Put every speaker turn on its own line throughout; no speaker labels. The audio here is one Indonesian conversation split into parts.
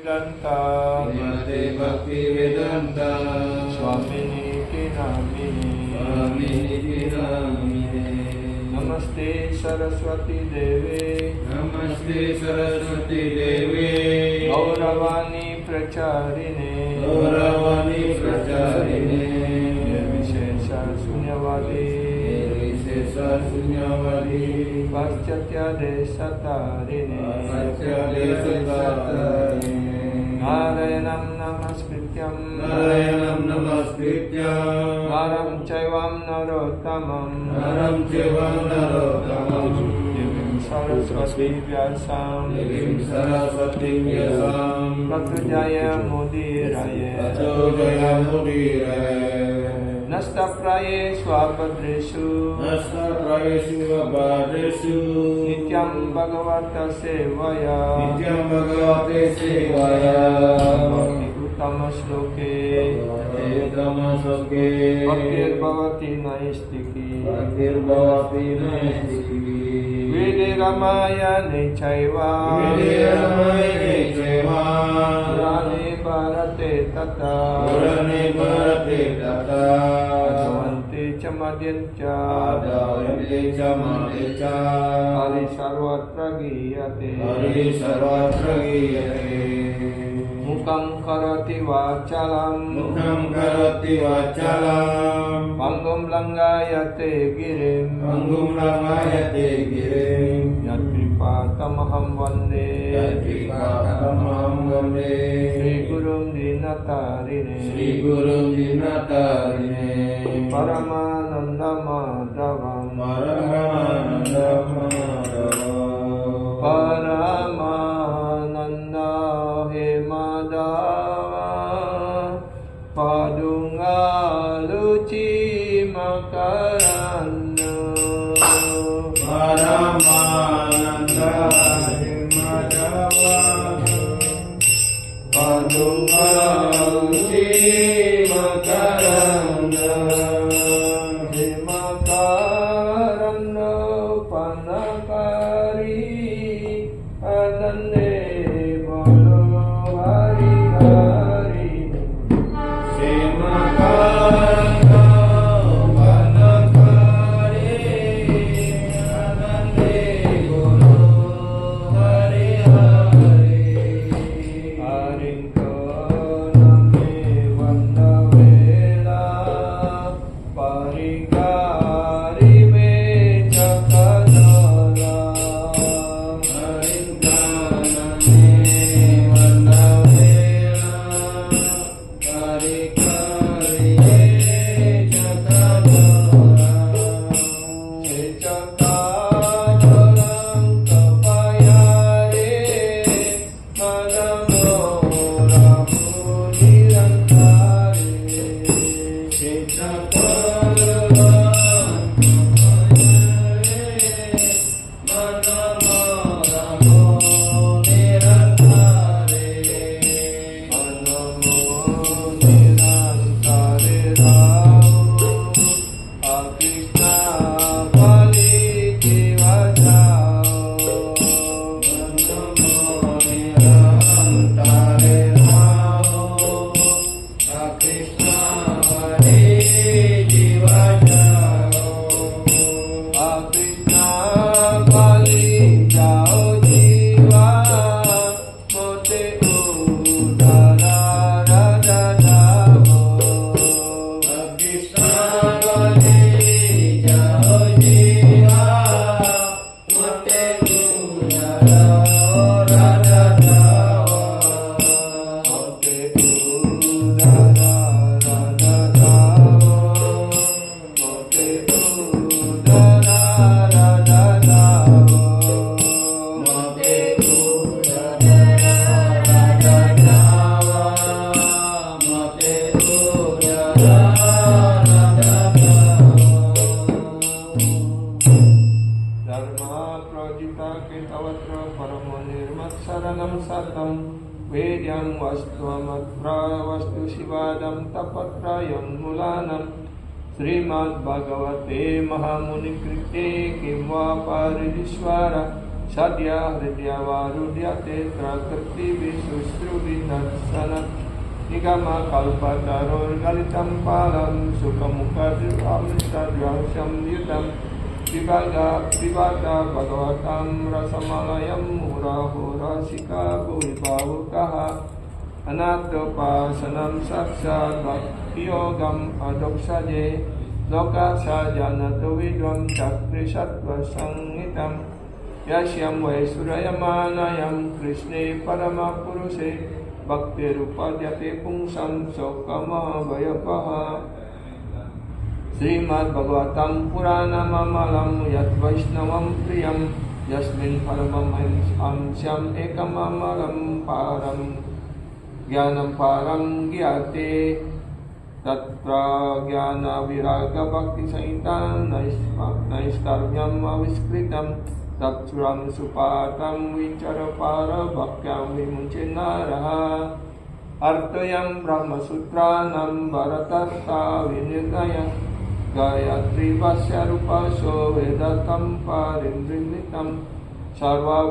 Vedanta
Namaste Bhakti Vedanta
Swamini Kinamini Namaste Saraswati Devi
Namaste Saraswati Devi
Gauravani Pracharine
Gauravani Pracharine
Nirvishesha Sunyavadi
Nirvishesha Sunyavadi
Paschatya Desatarine
Paschatya Desatarine
Narayanam Namaskrityam
Narayanam Namaskrityam
Naram Chaivam Narottamam
Naram Chaivam Narottamam
Devim Saraswati Vyasam
Devim Saraswati Vyasam
Tato Jaya Mudiraya
Tato Jaya Mudiraya
Nasta Praye Swabhadreshu
Nasta Prayesu Abhadresu
Nityam Bhagavata Sevaya
Nityam Bhagavate Sevaya
Bhakti Uttama Shloke
Uttama Shloke
Bhaktir Bhavati Naistiki
Bhaktir Bhavati Naistiki
Vede Ramayane Chaiva
Vede Ramayane Chaiva
Purane Bharate Tata
Purane Bharate Tata
Adavante Chamadyancha
Adavante Chamadyancha
Hari Sarvatra Giyate
Hari Sarvatra Giyate
Mukam Karati Vachalam
Mukham Karati Vachalam
Pangum Langayate Girim
Panggum Ramayate Girim
Yatripatamaham Vande
Yatripatamaham Vande
Sri Gurum Dinatarine
Sri Gurum Dinatarine
Paramananda Madhavam
Paramananda
Paramananda He Madhava Padunga Luci Makaranda
Paramananda Madhava Padunga Luci Makaranda
He Makaranda Panakari Anande Bolo Hari Hari
Semakaranda Panakari Anande Guru Hari Hari
Harinko Name Vandavela Parikari Me Chakadala saranam satam vedyam vastvamadra vastu shivadam tapatrayam mulanam Srimad Bhagavate Mahamuni Krite Kimva Paridishvara Sadhya Hridya Varudyate Trakrti Visusruvi Saranam Nikama Kalpataror Galitam Palam Sukamukadram Sadrasam Yutam Vivada Bhagavatam Rasamalayam Murahura Sika Bhuvipavukaha Anatopasanam Saksat Bhakti Yogam Adoksaje Loka Sajanatu Vidvam Chakri Sattva Sangitam Yasyam Vaisurayamanayam Krishne Paramapuruse Bhakti Rupadyate Pungsam Sokama Vayapaha Srimad Bhagavatam Purana Mamalam Yat Vaishnavam Priyam Yasmin Paramam Amsyam Ekam Mamalam Param Gyanam Param Gyate Tatra Gyana Viraga Bhakti Sahitam Naiskarmyam Aviskritam Tatsuram Supatam Vichara Para Bhakyam Vimunchinaraha Artayam Brahma Sutranam Bharatartha Vinirgaya Gayatri Vasya Rupaso Vedatam Parindrinitam Sarva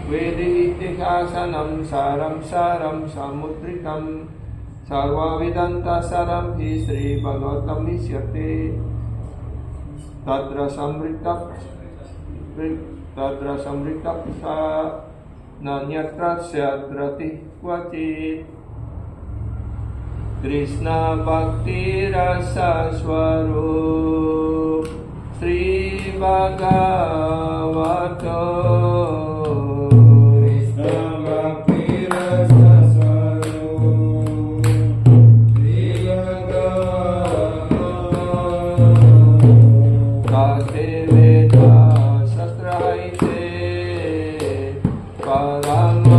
Vedi Itikasanam Saram Samudrikam Sarva Vedanta Saram Hi Sri Bhagavatam Isyate Tadra Samritak Sa Nanyatra Syadrati Kwati Krishna Bhakti Rasa Swarup Sri Bhagavato
Krishna Bhakti Rasa Swarup Sri Bhagavato
Kate Veda Sastra Haite Parama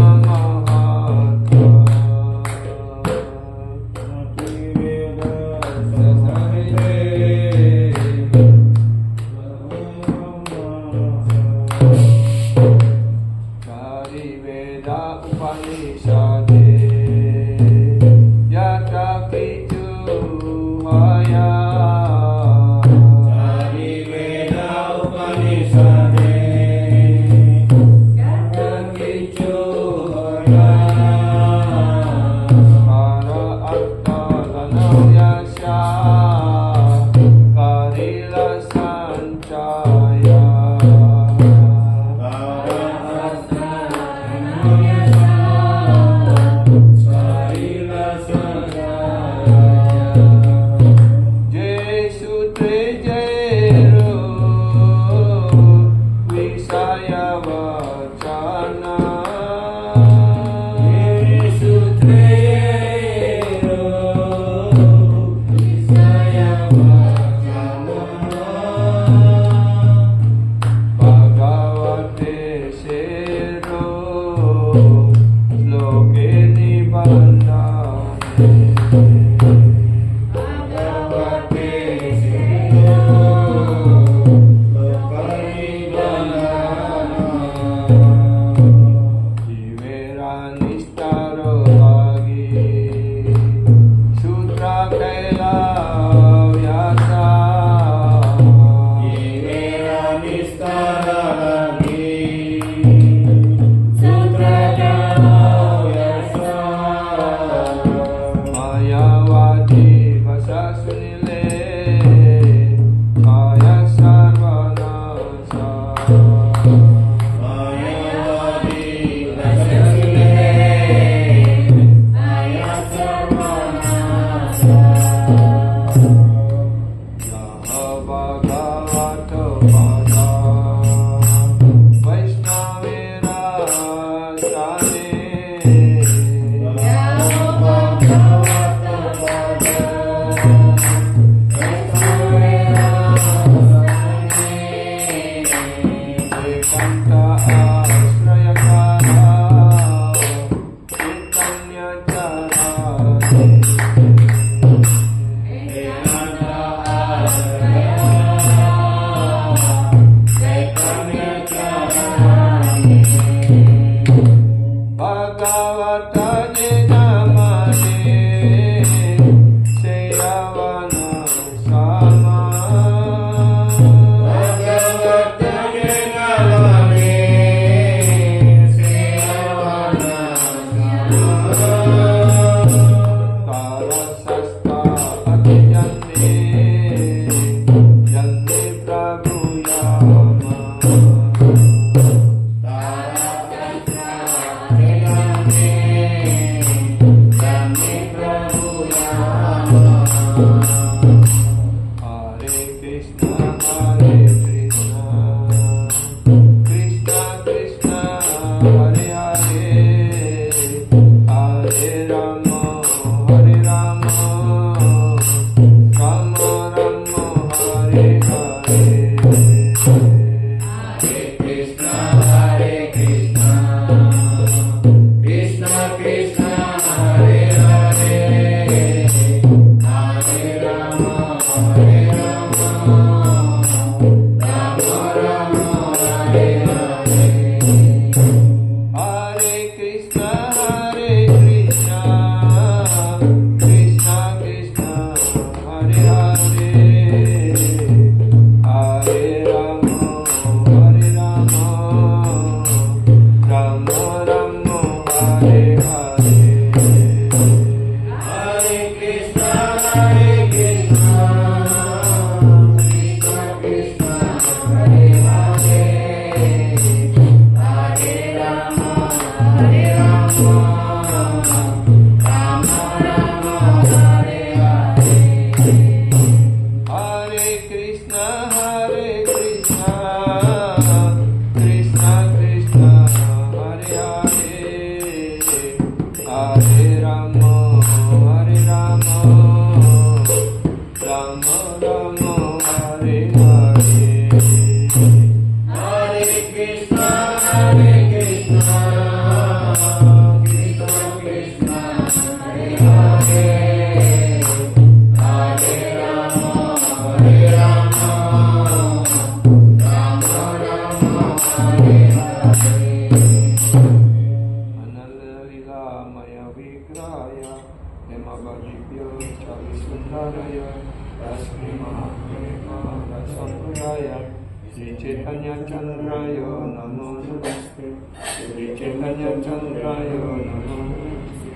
Sri Chaitanya Chandraya Namo Namaste. Sri Chaitanya Chandraya Namo Namaste.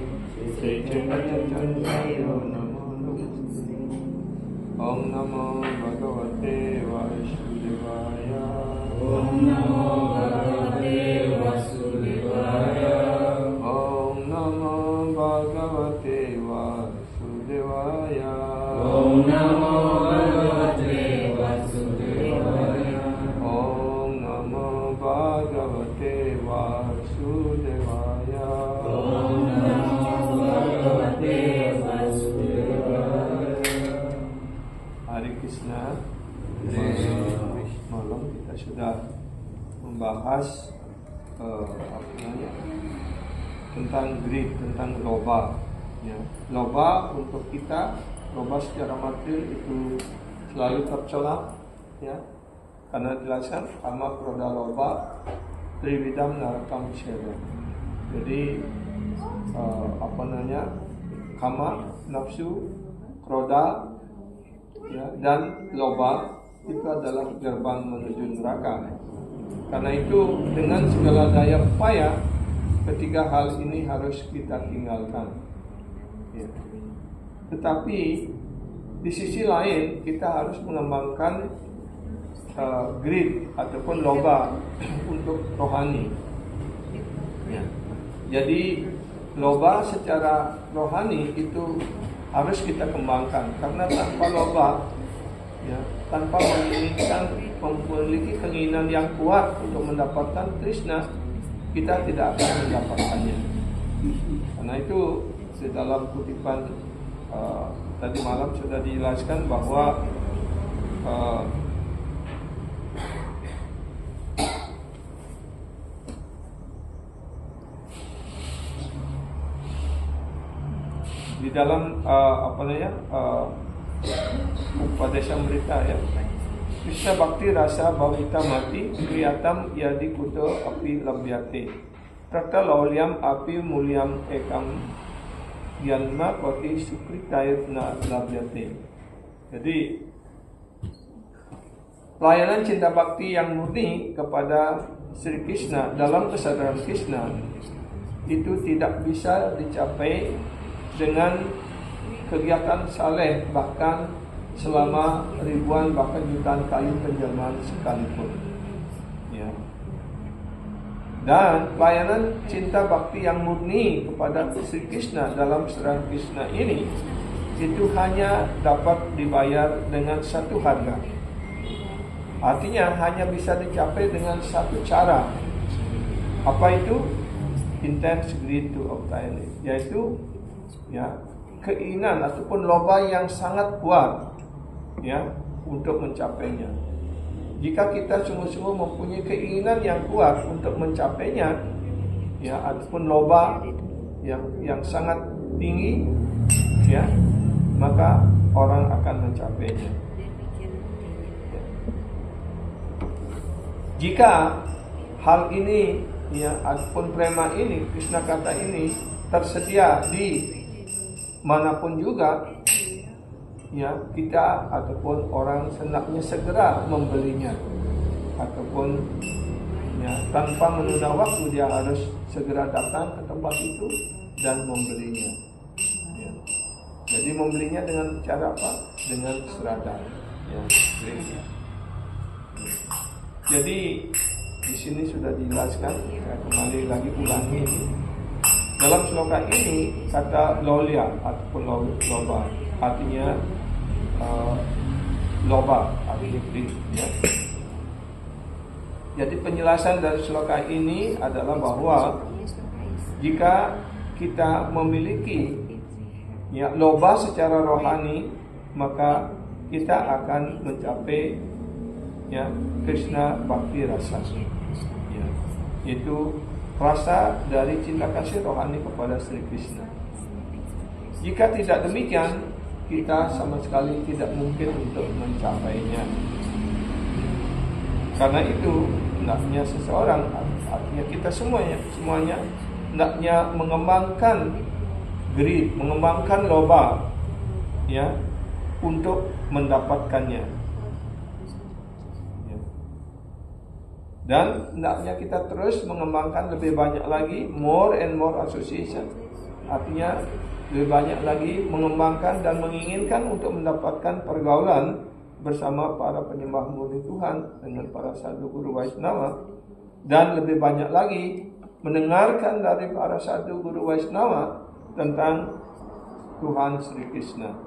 Sri Chaitanya Chandraya Namo Namaste. Om Namo Bhagavate Vasudevaya.
Om Namo Bhagavate Vasudevaya.
Om Namo Bhagavate Vasudevaya.
Om Namo Bhagavate Vasudevaya.
Om Namo Bhagavate Vasudevaya.
Om Namo Bhagavate Vasudevaya.
Hare Krishna. Malam kita sudah membahas tentang greed, tentang loba. Ya. Loba untuk kita, loba secara material itu selalu tercela, ya. Karena dijelaskan kama kroda loba trividam narakam syeda. Jadi kama, nafsu, kroda, ya, dan loba itu adalah gerbang menuju neraka. Karena itu dengan segala daya upaya ketiga hal ini harus kita tinggalkan, ya. Tetapi di sisi lain kita harus mengembangkan greed ataupun loba untuk rohani, ya. Jadi loba secara rohani itu harus kita kembangkan, karena tanpa loba, ya, tanpa memiliki keinginan yang kuat untuk mendapatkan Krishna, kita tidak akan mendapatkannya. Karena itu di dalam kutipan tadi malam sudah dijelaskan bahwa di dalam Upadesha Amrita, ya, Krishna Bhakti Rasa Bhavita Mati Kriyatam Yadi Kuto Api Labhyate Prata Laulyam Api Mulyam Ekam Yanma Pati Sukritayatna Labhyate. Jadi pelayanan cinta bakti yang murni kepada Sri Krishna dalam kesadaran Krishna itu tidak bisa dicapai dengan kegiatan saleh, bahkan selama ribuan bahkan jutaan kali penjelmaan sekalipun, ya. Dan pelayanan cinta bakti yang murni kepada Sri Krishna dalam kesadaran Krishna ini itu hanya dapat dibayar dengan satu harga. Artinya hanya bisa dicapai dengan satu cara. Apa itu? Intense greed to obtain it, yaitu, ya, keinginan ataupun loba yang sangat kuat, ya, untuk mencapainya. Jika kita sungguh-sungguh mempunyai keinginan yang kuat untuk mencapainya, ya, ataupun loba yang sangat tinggi, ya, maka orang akan mencapainya. Jika hal ini, ya, ataupun prema ini, Krishna kata ini tersedia di manapun juga, ya, kita ataupun orang hendaknya segera membelinya, ataupun, ya, tanpa menunda waktu dia harus segera datang ke tempat itu dan membelinya, ya. Jadi membelinya dengan cara apa? Dengan serada, ya. Jadi di sini sudah dijelaskan. Saya kembali lagi ulangi ini. Dalam sloka ini kata lolia ataupun loba artinya loba artinya greed, ya. Jadi penjelasan dari sloka ini adalah bahwa jika kita memiliki ya loba secara rohani, maka kita akan mencapai ya Krishna Bhakti rasa, ya, yaitu rasa dari cinta kasih rohani kepada Sri Krishna. Jika tidak demikian, kita sama sekali tidak mungkin untuk mencapainya. Karena itu, hendaknya seseorang, artinya kita semuanya hendaknya mengembangkan greed, mengembangkan loba, ya, untuk mendapatkannya. Ya. Dan hendaknya kita terus mengembangkan lebih banyak lagi, more and more association, artinya lebih banyak lagi mengembangkan dan menginginkan untuk mendapatkan pergaulan bersama para penyembah murni Tuhan dengan para sadhu guru Vaishnava, dan lebih banyak lagi mendengarkan dari para sadhu guru Vaishnava tentang Tuhan Sri Krishna.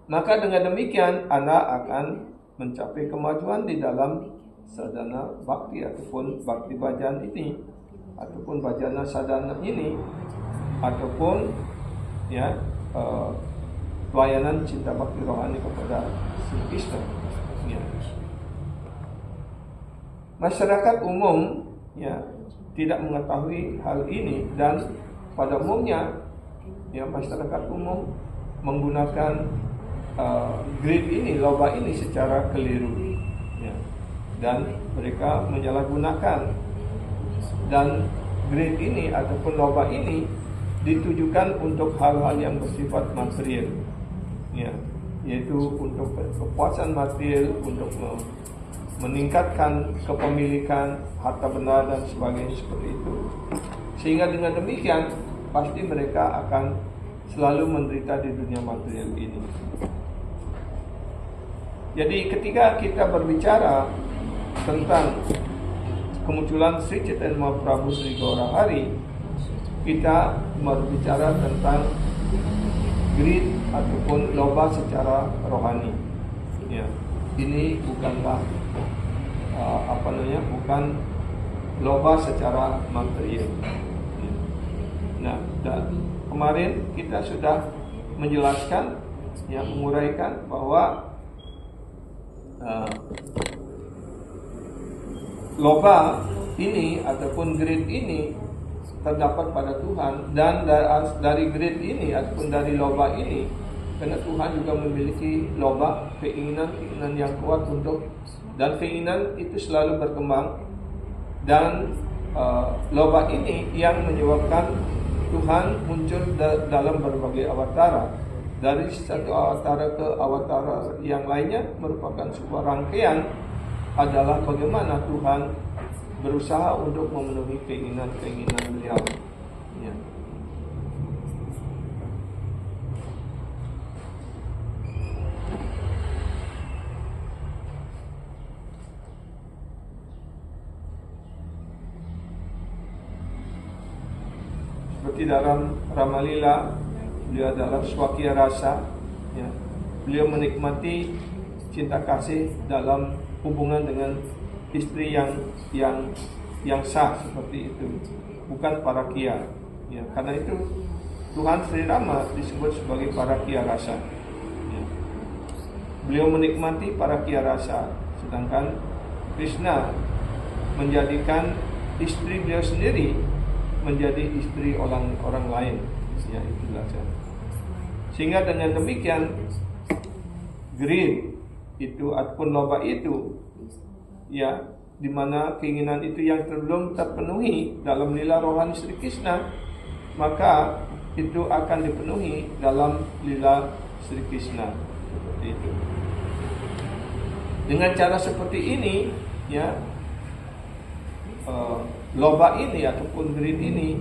Maka dengan demikian Anda akan mencapai kemajuan di dalam sadhana bhakti ataupun bhakti bhajan ini, ataupun bhajana sadhana ini, ataupun ya pelayanan cinta bakti rohani kepada Sri Krishna. Ya. Masyarakat umum ya tidak mengetahui hal ini, dan pada umumnya ya masyarakat umum menggunakan greed ini, loba ini secara keliru, ya. Dan mereka menyalahgunakan, dan greed ini ataupun loba ini ditujukan untuk hal-hal yang bersifat material, ya, yaitu untuk kepuasan material, untuk meningkatkan kepemilikan harta benda dan sebagainya seperti itu. Sehingga dengan demikian pasti mereka akan selalu menderita di dunia material ini. Jadi ketika kita berbicara tentang kemunculan Sri Chaitanya Mahaprabhu Sri Gaurahari, kita berbicara tentang greed ataupun loba secara rohani. Ya, ini bukanlah bukan loba secara material. Ya. Nah, dan kemarin kita sudah menjelaskan, ya, menguraikan bahwa loba ini ataupun greed ini terdapat pada Tuhan, dan dari greed ini ataupun dari loba ini, karena Tuhan juga memiliki loba, keinginan yang kuat untuk, dan keinginan itu selalu berkembang, dan loba ini yang menyebabkan Tuhan muncul dalam berbagai awatara. Dari satu awatara ke awatara yang lainnya merupakan sebuah rangkaian, adalah bagaimana Tuhan berusaha untuk memenuhi keinginan-keinginan beliau. Ya. Seperti dalam Ramalila, beliau dalam Swakya Rasa, ya, beliau menikmati cinta kasih dalam hubungan dengan istri yang sah seperti itu, bukan parakia. Ya, karena itu Tuhan Sri Rama disebut sebagai parakia rasa. Ya. Beliau menikmati parakia rasa, sedangkan Krishna menjadikan istri beliau sendiri menjadi istri orang lain. Ya, itulah. Sehingga dengan demikian greed itu ataupun loba itu, ya, di mana keinginan itu yang belum terpenuhi dalam lila rohani Sri Krishna, maka itu akan dipenuhi dalam lila Sri Krishna. Seperti itu. Dengan cara seperti ini, ya, loba ini ataupun greed ini,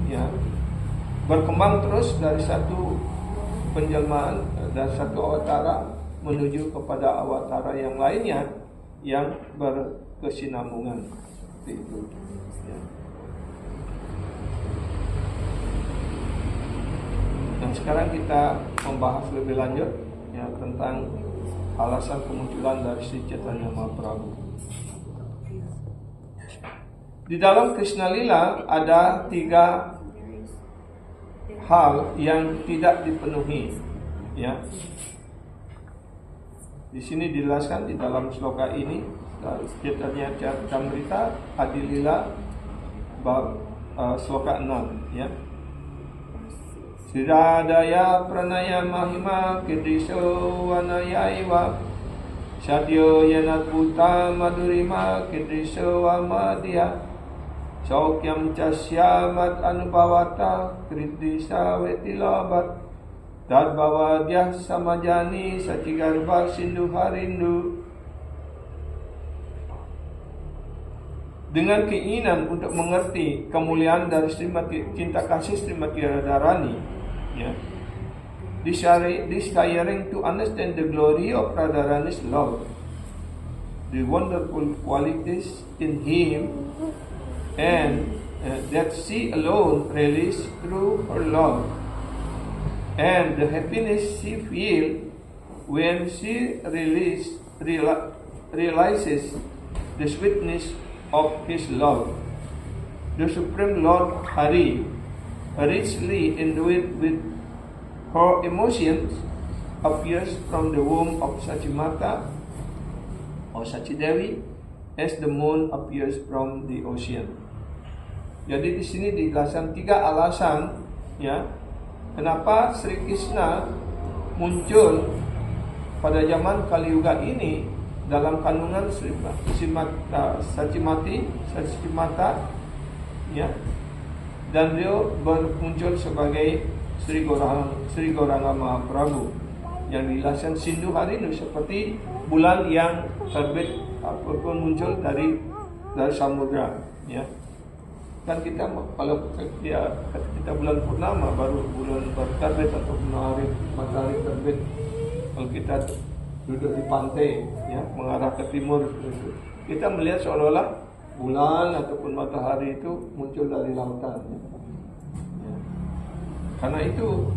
ya, berkembang terus dari satu penjelmaan, dari satu awatara menuju kepada awatara yang lainnya, yang berkesinambungan. Seperti itu. Ya. Dan sekarang kita membahas lebih lanjut ya tentang alasan kemunculan dari Sri Chaitanya Mahaprabhu. Di dalam Krishna Lila ada 3 hal yang tidak dipenuhi. Ya. Di sini dijelaskan di dalam sloka ini Chaitanya Charitamrita Adilila bab sloka 6 ya. Siradaya pranaya mahima kidriso wanayaiva Sadyo yanat buta madurima kidriso amadya Saukyam casyamat anubhavata kridisa vetilabat Dadbhavadyah samajani sacigarba sindu harindu. Dengan keinginan untuk mengerti kemuliaan dari cinta kasih Srimati Radharani, ya, desiring to understand the glory of Radharani's love, the wonderful qualities in him, and that she alone released through her love, and the happiness she feels when she realizes the sweetness of his love. The Supreme Lord Hari, richly endued with her emotions, appears from the womb of Sachimata or Sachidevi as the moon appears from the ocean. Jadi di sini dijelaskan 3 alasan ya kenapa Sri Krishna muncul pada zaman Kali Yuga ini dalam kandungan Sachimata ya, dan beliau muncul sebagai Sri Gauranga Mahaprabhu yang dijelaskan Sindhu Harindu seperti bulan yang terbit ataupun muncul dari samudra ya. Kan kita kalau kita bulan purnama baru bulan terbit atau matahari terbit. Kalau kita duduk di pantai ya mengarah ke timur kita melihat seolah-olah bulan ataupun matahari itu muncul dari lautan ya. Karena itu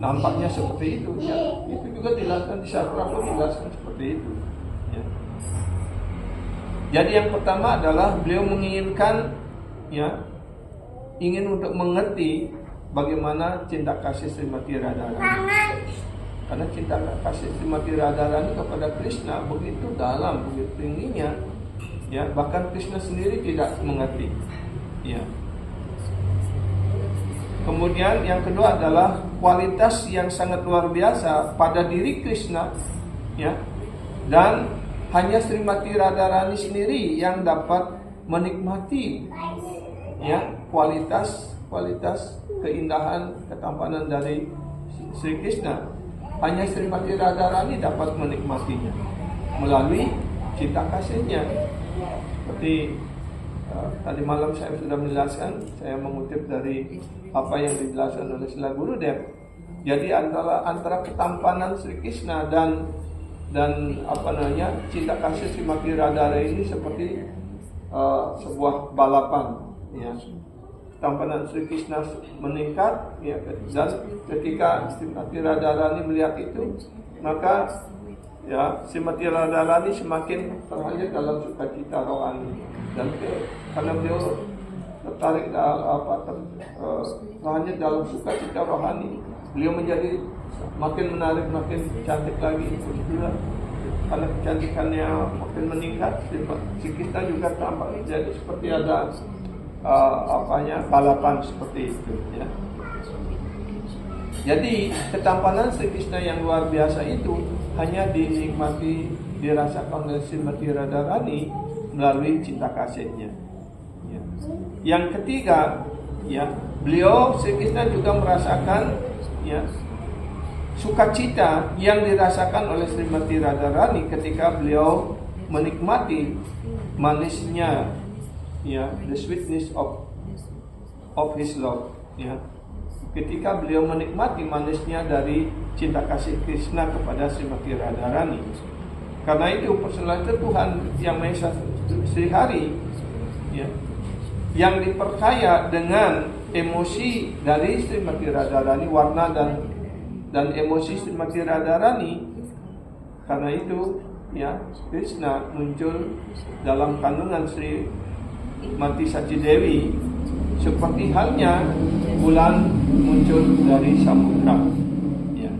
nampaknya seperti itu ya. Itu juga dijelaskan di sastra pun dijelaskan seperti itu ya. Jadi yang pertama adalah beliau menginginkan ya ingin untuk mengerti bagaimana cinta kasih Srimati Radharani. Karena cinta kasih Srimati Radharani kepada Krishna begitu dalam, begitu tingginya, ya bahkan Krishna sendiri tidak mengerti. Ya. Kemudian yang kedua adalah kualitas yang sangat luar biasa pada diri Krishna, ya, dan hanya Srimati Radharani sendiri yang dapat menikmati, ya, kualitas keindahan, ketampanan dari Sri Krishna. Hanya Srimati Radharani dapat menikmatinya melalui cinta kasihnya. Seperti tadi malam saya sudah menjelaskan, saya mengutip dari apa yang dijelaskan oleh Srila Gurudev. Jadi antara ketampanan Sri Krishna dan cinta kasih Srimati Radharani ini seperti sebuah balapan, ya. Ketampanan Sri Krishna meningkat, ya, dan ketika Srimati Radharani melihat itu, maka ya Srimati Radharani semakin terhanyut dalam sukacita rohani, dan karena beliau tertarik terhanyut dalam sukacita rohani, beliau menjadi makin menarik, makin cantik lagi. Karena kecantikannya makin meningkat, Sri Krishna juga tampak jadi seperti ada balapan seperti itu, ya. Jadi ketampanan Sri Krishna yang luar biasa itu hanya dinikmati, dirasakan oleh Srimati Radharani melalui cinta kasihnya, ya. Yang ketiga, ya, beliau Sri Krishna juga merasakan, ya, sukacita yang dirasakan oleh Srimati Radharani ketika beliau menikmati manisnya, ya, the sweetness of his love, ya. Ketika beliau menikmati manisnya dari cinta kasih Krishna kepada Srimati Radharani, Karena itu personalitas Tuhan yang Maha Esa Srihari, ya, yang diperkaya dengan emosi dari Srimati Radharani, warna dan emosi Srimati Radharani. Karena itu, ya, Krishna muncul dalam kandungan Srimati Sachi Dewi, seperti halnya bulan muncul dari samudra. Ya.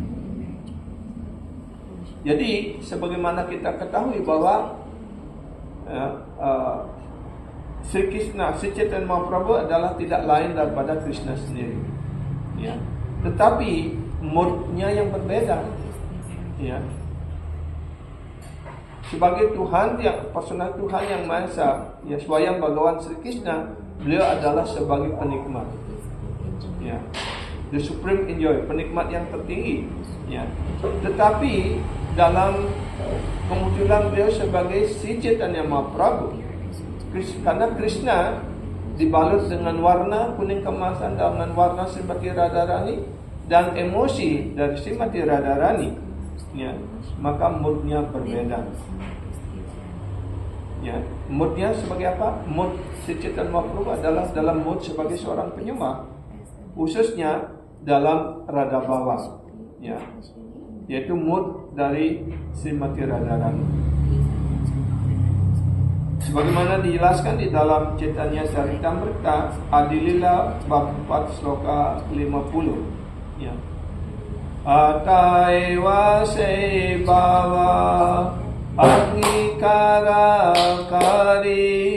Jadi, sebagaimana kita ketahui bahwa Sri Krishna, Sri Chaitanya Mahaprabhu adalah tidak lain daripada Krishna sendiri. Ya. Tetapi moodnya yang berbeda. Ya. Sebagai Tuhan, personal Tuhan yang Maha Esa, ya, Swayam Bhagawan Sri Krishna, beliau adalah sebagai penikmat. Ya. The Supreme Enjoy, penikmat yang tertinggi. Ya. Tetapi dalam kemunculan beliau sebagai Sri Chaitanya Mahaprabhu, karena Krishna dibalut dengan warna kuning kemasan dengan warna Srimati Radharani dan emosi dari Srimati Radharani, ya, maka moodnya berbeda. Ya, moodnya sebagai apa? Mood Sri Chaitanya Mahaprabhu adalah dalam mood sebagai seorang penyembah, khususnya dalam Radha Bhava, ya, yaitu mood dari Srimati Radharani. Sebagaimana dijelaskan di dalam Chaitanya Charitamrita Adilila bab 4 sloka 50, ya. Ataewa se bhava angikara kari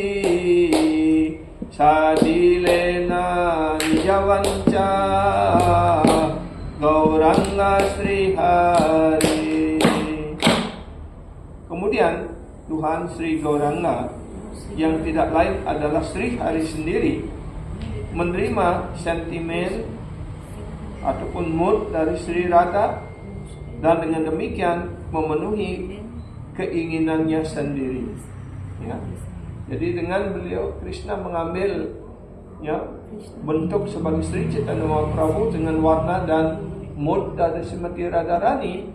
sadilena nijavanca gauranga srihari. Kemudian Tuhan Sri Gauranga yang tidak lain adalah Sri Hari sendiri menerima sentimen ataupun mood dari Sri Radha dan dengan demikian memenuhi keinginannya sendiri. Ya. Jadi dengan beliau Krishna mengambil, ya, bentuk sebagai Sri Chaitanya Mahaprabhu dengan warna dan mood dari Srimati Radharani,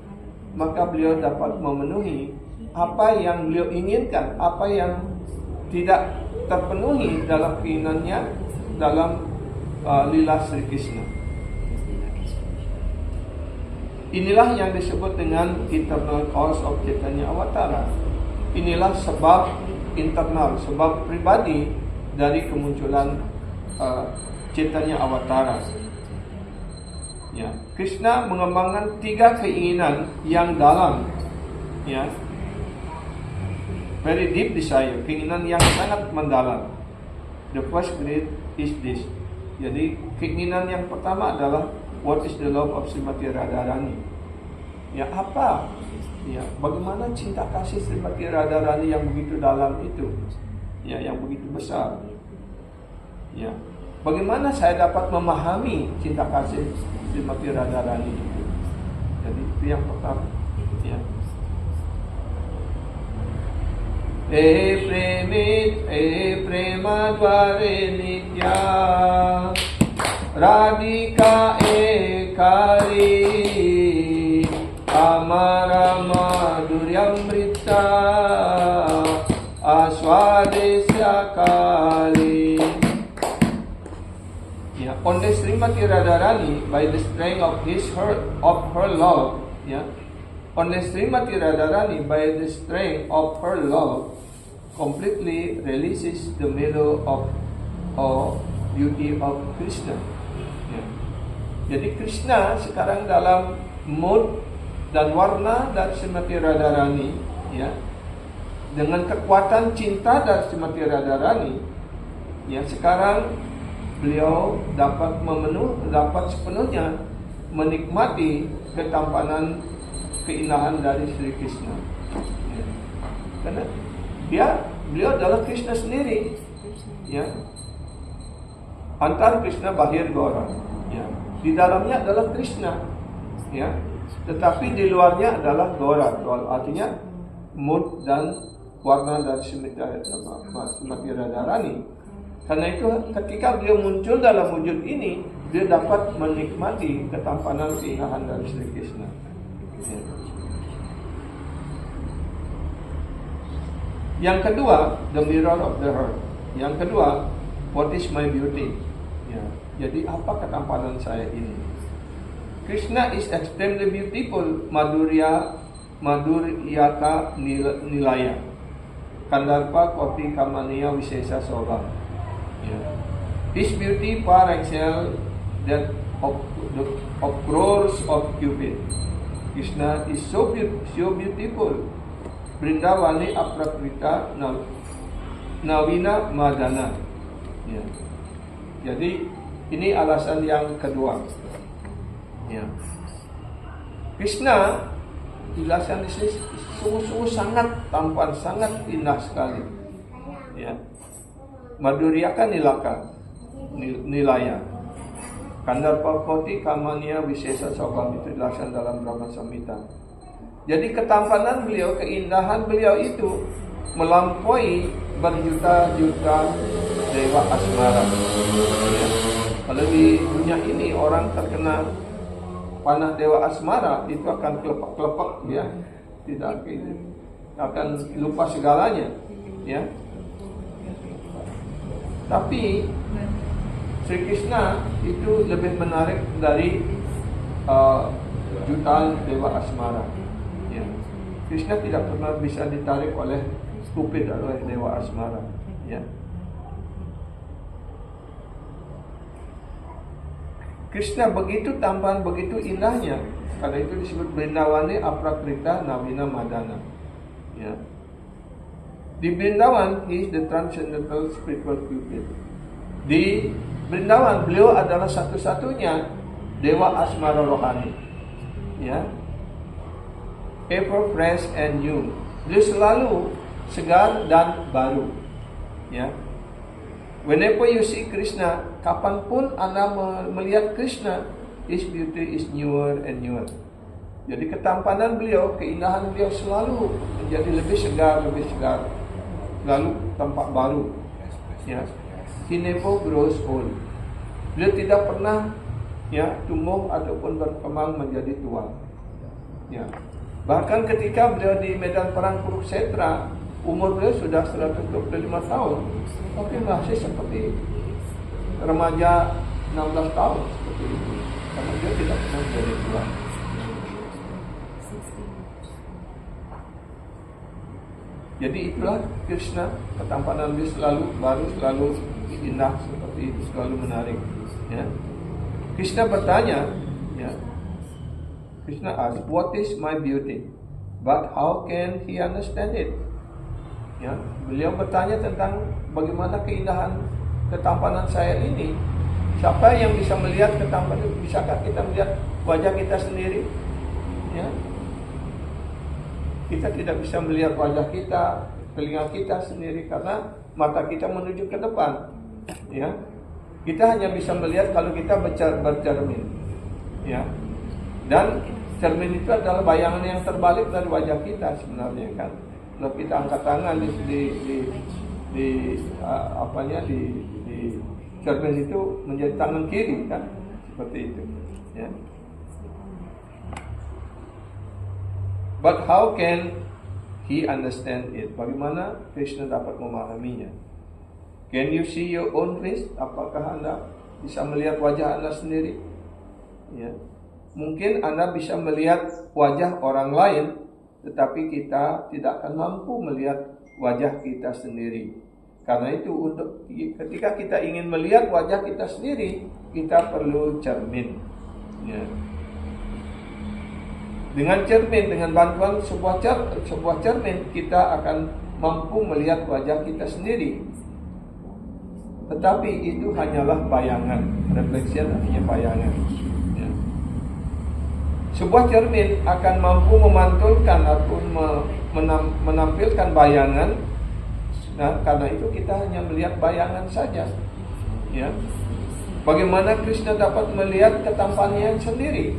maka beliau dapat memenuhi apa yang beliau inginkan, apa yang tidak terpenuhi dalam keinginannya dalam lila Sri Krishna. Inilah yang disebut dengan internal cause of Chaitanya Avatara. Inilah sebab internal, sebab pribadi dari kemunculan Chaitanya Avatara. Ya, Krishna mengembangkan 3 keinginan yang dalam, ya, very deep desire, keinginan yang sangat mendalam. The first grade is this. Jadi keinginan yang pertama adalah what is the love of Srimati Radharani? Ya, apa? Ya, bagaimana cinta kasih Srimati Radharani yang begitu dalam itu? Ya, yang begitu besar. Ya, bagaimana saya dapat memahami cinta kasih Srimati Radharani itu? Jadi itu yang pertama. Ya. Prema dware nitya Radhika ekari Amara madhuryamrita Aswadesya kali. Ya, only Srimati Radharani by the strength of her love, ya, only Srimati Radharani by the strength of her love completely releases the mellow of beauty of Krishna. Ya. Jadi Krishna sekarang dalam mood dan warna dari Srimati Radharani, ya, dengan kekuatan cinta dari Srimati Radharani, ya, sekarang beliau dapat sepenuhnya menikmati ketampanan keindahan dari Sri Krishna. Ya. Karena beliau adalah Krishna sendiri, ya. Antara Krishna bahir Gaura, ya. Di dalamnya adalah Krishna, ya. Tetapi di luarnya adalah Gaura, artinya mood dan warna dari Srimati Radharani. Karena itu ketika beliau muncul dalam wujud ini, dia dapat menikmati ketampanan keindahan dari Sri Krishna. Ya. Yang kedua, the mirror of the heart. Yang kedua, what is my beauty? Ya, jadi apa ketampanan saya ini? Krishna is extremely beautiful, Madhuryata Nilaya, Kandarpa Koti Kamaniya Visesa Soga. Ya. His beauty far excel that of crores of cubit. Krishna is so beautiful. Brindavani Aprakrita Navina Madana. Ya. Jadi ini alasan yang kedua. Ya. Krishna dijelaskan di sini sungguh-sungguh sangat tampan, sangat indah sekali. Ya. Madhuryakan nilaya. Kandarpa Koti Kamaniya Visesa Sobam, itu dijelaskan dalam Brahma Samhita. Jadi ketampanan beliau, keindahan beliau itu melampaui berjuta-juta dewa asmara. Ya. Kalau di dunia ini orang terkena panah dewa asmara itu akan kelepek-kelepek, ya, tidak akan lupa segalanya, ya. Tapi Sri Krishna itu lebih menarik dari jutaan dewa asmara. Ya. Krishna tidak pernah bisa ditarik oleh stupid oleh dewa asmara. Ya. Krishna begitu tampan, begitu indahnya. Karena itu disebut Brindavani Aprakrita Navina Madana. Ya. Di Brindavan, he is the transcendental spiritual cupid. Di Brindavan, beliau adalah satu-satunya dewa asmara rohani. Ya. Ever fresh and new. Beliau selalu segar dan baru. Ya. Whenever you see Krishna, kapanpun Anda melihat Krishna, his beauty is newer and newer. Jadi ketampanan beliau, keindahan beliau selalu menjadi lebih segar, lalu tampak baru. Ya. He never grows old. Beliau tidak pernah, ya, tumbuh ataupun berkembang menjadi tua. Ya. Bahkan ketika beliau di medan perang Kurukshetra, umur beliau sudah 125 tahun, tapi masih seperti remaja 16 tahun seperti itu. Karena dia tidak pernah menjadi tua. Jadi itulah Krishna, ketampanan beliau selalu baru, selalu indah seperti itu, selalu menarik. Ya. Krishna bertanya, ya. Krishna asked, what is my beauty? But how can he understand it? Ya, beliau bertanya tentang bagaimana keindahan ketampanan saya ini. Siapa yang bisa melihat ketampanan itu? Bisakah kita melihat wajah kita sendiri? Ya. Kita tidak bisa melihat wajah kita, telinga kita sendiri karena mata kita menuju ke depan. Ya. Kita hanya bisa melihat kalau kita bercermin. Ya. Dan cermin itu adalah bayangan yang terbalik dari wajah kita sebenarnya, kan. Kalau kita angkat tangan di cermin itu menjadi tangan kiri, kan, seperti itu. Ya. But how can he understand it? Bagaimana Krishna dapat memahaminya? Can you see your own face? Apakah Anda bisa melihat wajah Anda sendiri? Ya. Mungkin Anda bisa melihat wajah orang lain, tetapi kita tidak akan mampu melihat wajah kita sendiri. Karena itu ketika kita ingin melihat wajah kita sendiri, kita perlu cermin. Ya. Dengan cermin, dengan bantuan sebuah cermin, kita akan mampu melihat wajah kita sendiri. Tetapi itu hanyalah bayangan, reflection hanya bayangan. Ya. Sebuah cermin akan mampu memantulkan ataupun menampilkan bayangan. Nah, karena itu kita hanya melihat bayangan saja. Ya. Bagaimana Krishna dapat melihat ketampanannya sendiri?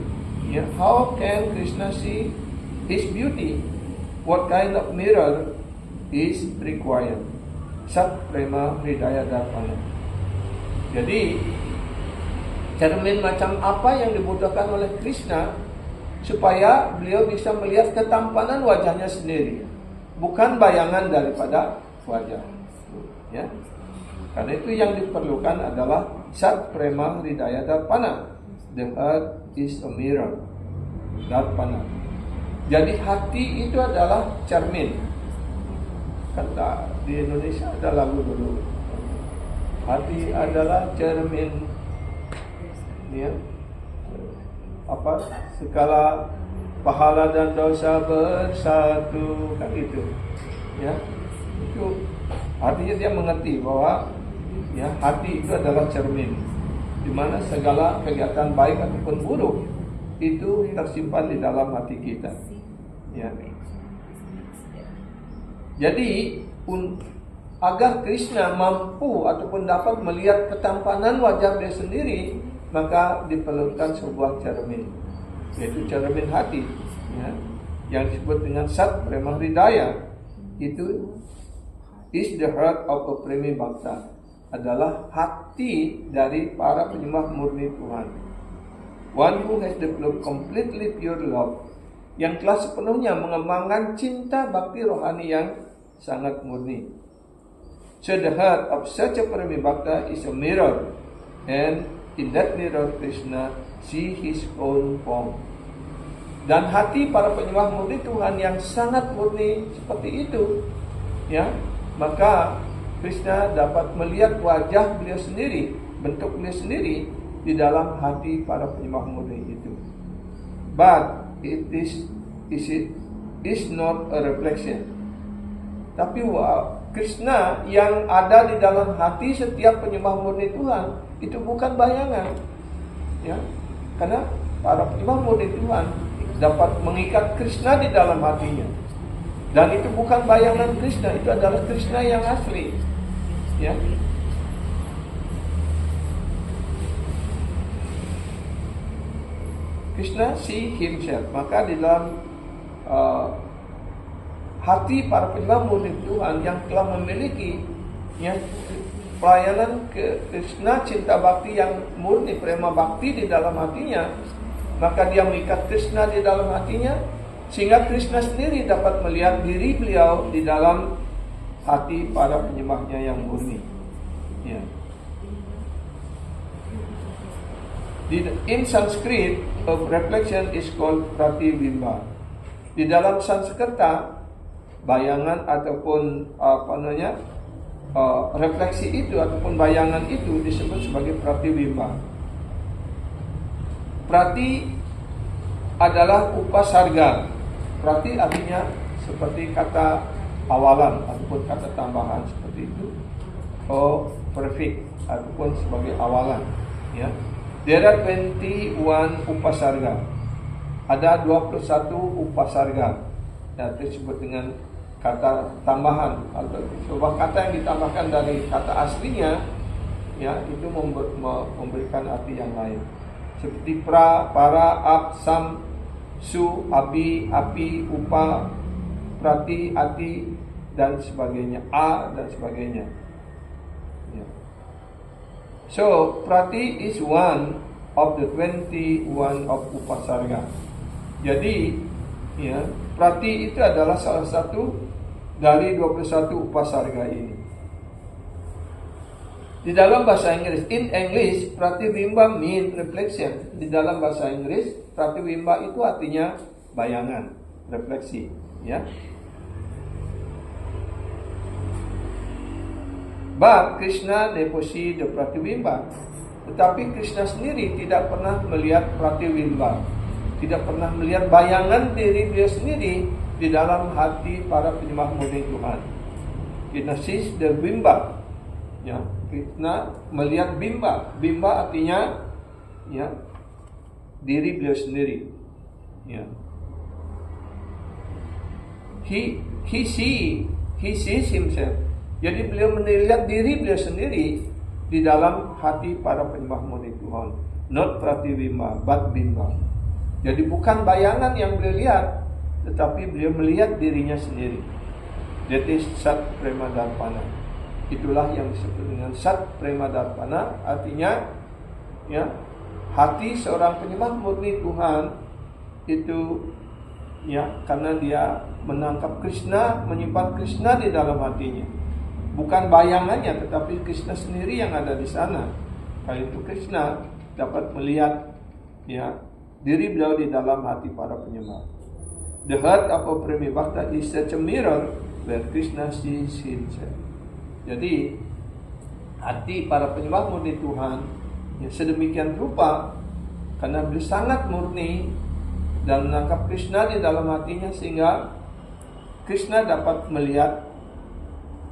Ya. How can Krishna see his beauty? What kind of mirror is required? Sat Prema Hridaya Darpana. Jadi cermin macam apa yang dibutuhkan oleh Krishna supaya beliau bisa melihat ketampanan wajahnya sendiri? bukan bayangan daripada wajah. Ya. Karena itu yang diperlukan adalah Sat Prema Hridaya Darpana. The heart is a mirror. Darpana. Jadi hati itu adalah cermin. Kata di Indonesia ada lagu dulu. Hati adalah cermin. Ya. Apa? Segala pahala dan dosa bersatu, kan itu. Ya. Itu artinya dia mengerti bahwa ya hati itu adalah cermin, di mana segala kegiatan baik ataupun buruk itu tersimpan di dalam hati kita. Ya. Jadi agar Krishna mampu ataupun dapat melihat ketampanan wajah dia sendiri, maka diperlukan sebuah cermin, yaitu cermin hati, ya, yang disebut dengan Sat Prema Hridaya. Itu is the heart of a premi bhakta, adalah hati dari para penyembah murni Tuhan. One who has developed completely pure love, yang telah sepenuhnya mengembangkan cinta bakti rohani yang sangat murni. So the heart of such a premi bhakta is a mirror, and in that mirror Krishna see his own form. Dan hati para penyembah murni Tuhan yang sangat murni seperti itu, ya, maka Krishna dapat melihat wajah beliau sendiri, bentuk beliau sendiri di dalam hati para penyembah murni itu. But it is not a reflection. Tapi Krishna yang ada di dalam hati setiap penyembah murni Tuhan itu bukan bayangan, ya, karena para penyembah murni Tuhan dapat mengikat Krishna di dalam hatinya. Dan itu bukan bayangan Krishna, itu adalah Krishna yang asli. Ya. Krishna see himself. Maka di dalam hati para penyembah murni Tuhan yang telah memiliki, ya, pelayanan ke Krishna, cinta bakti yang murni, prema bakti di dalam hatinya, maka dia mengikat Krishna di dalam hatinya, sehingga Krishna sendiri dapat melihat diri beliau di dalam hati para penyembahnya yang murni. Ya. In Sanskrit, a reflection is called pratibimba. Di dalam Sanskerta, bayangan ataupun refleksi itu ataupun bayangan itu disebut sebagai pratibimba. Prati adalah upasarga. Prati artinya seperti kata awalan ataupun kata tambahan seperti itu. Prefix ataupun sebagai awalan, ya. There are 21 upasarga. Ada 21 upasarga. Yang disebut dengan kata tambahan atau sebuah kata yang ditambahkan dari kata aslinya, ya, itu memberikan arti yang lain. Seperti pra, para, ap, sam, su, abi, api, upa, prati, ati, dan sebagainya, a, dan sebagainya. Ya. So, prati is one of the 21 of upasarga. Jadi, ya, prati itu adalah salah satu dari 21 upasarga ini. Di dalam bahasa Inggris, in English, pratibimba mean reflection. Di dalam bahasa Inggris, pratibimba itu artinya bayangan, refleksi, ya. But Krishna never see the pratibimba. Tetapi Krishna sendiri tidak pernah melihat pratibimba, tidak pernah melihat bayangan diri beliau sendiri di dalam hati para penyembah murni Tuhan. Krishna sees the bimba, ya. Krishna melihat bimba. Bimba artinya, ya, diri beliau sendiri, ya. He sees himself. Jadi beliau melihat diri beliau sendiri di dalam hati para penyembah murni Tuhan. Not pratibimba, but bimba. Jadi bukan bayangan yang beliau lihat, tetapi beliau melihat dirinya sendiri. That is Sat Prema Darpana. Itulah yang disebut dengan Sat Prema Darpana. Artinya, ya, hati seorang penyembah murni Tuhan itu ya, karena dia menangkap Krishna, menyimpan Krishna di dalam hatinya. Bukan bayangannya, tetapi Krishna sendiri yang ada di sana. Kali itu Krishna dapat melihat, ya, diri beliau di dalam hati para penyembah. The heart of a Premi Bhakta is such a mirror where Krishna sees himself. Jadi hati para penyembah murni Tuhan ya sedemikian rupa karena beliau sangat murni dan menangkap Krishna di dalam hatinya, sehingga Krishna dapat melihat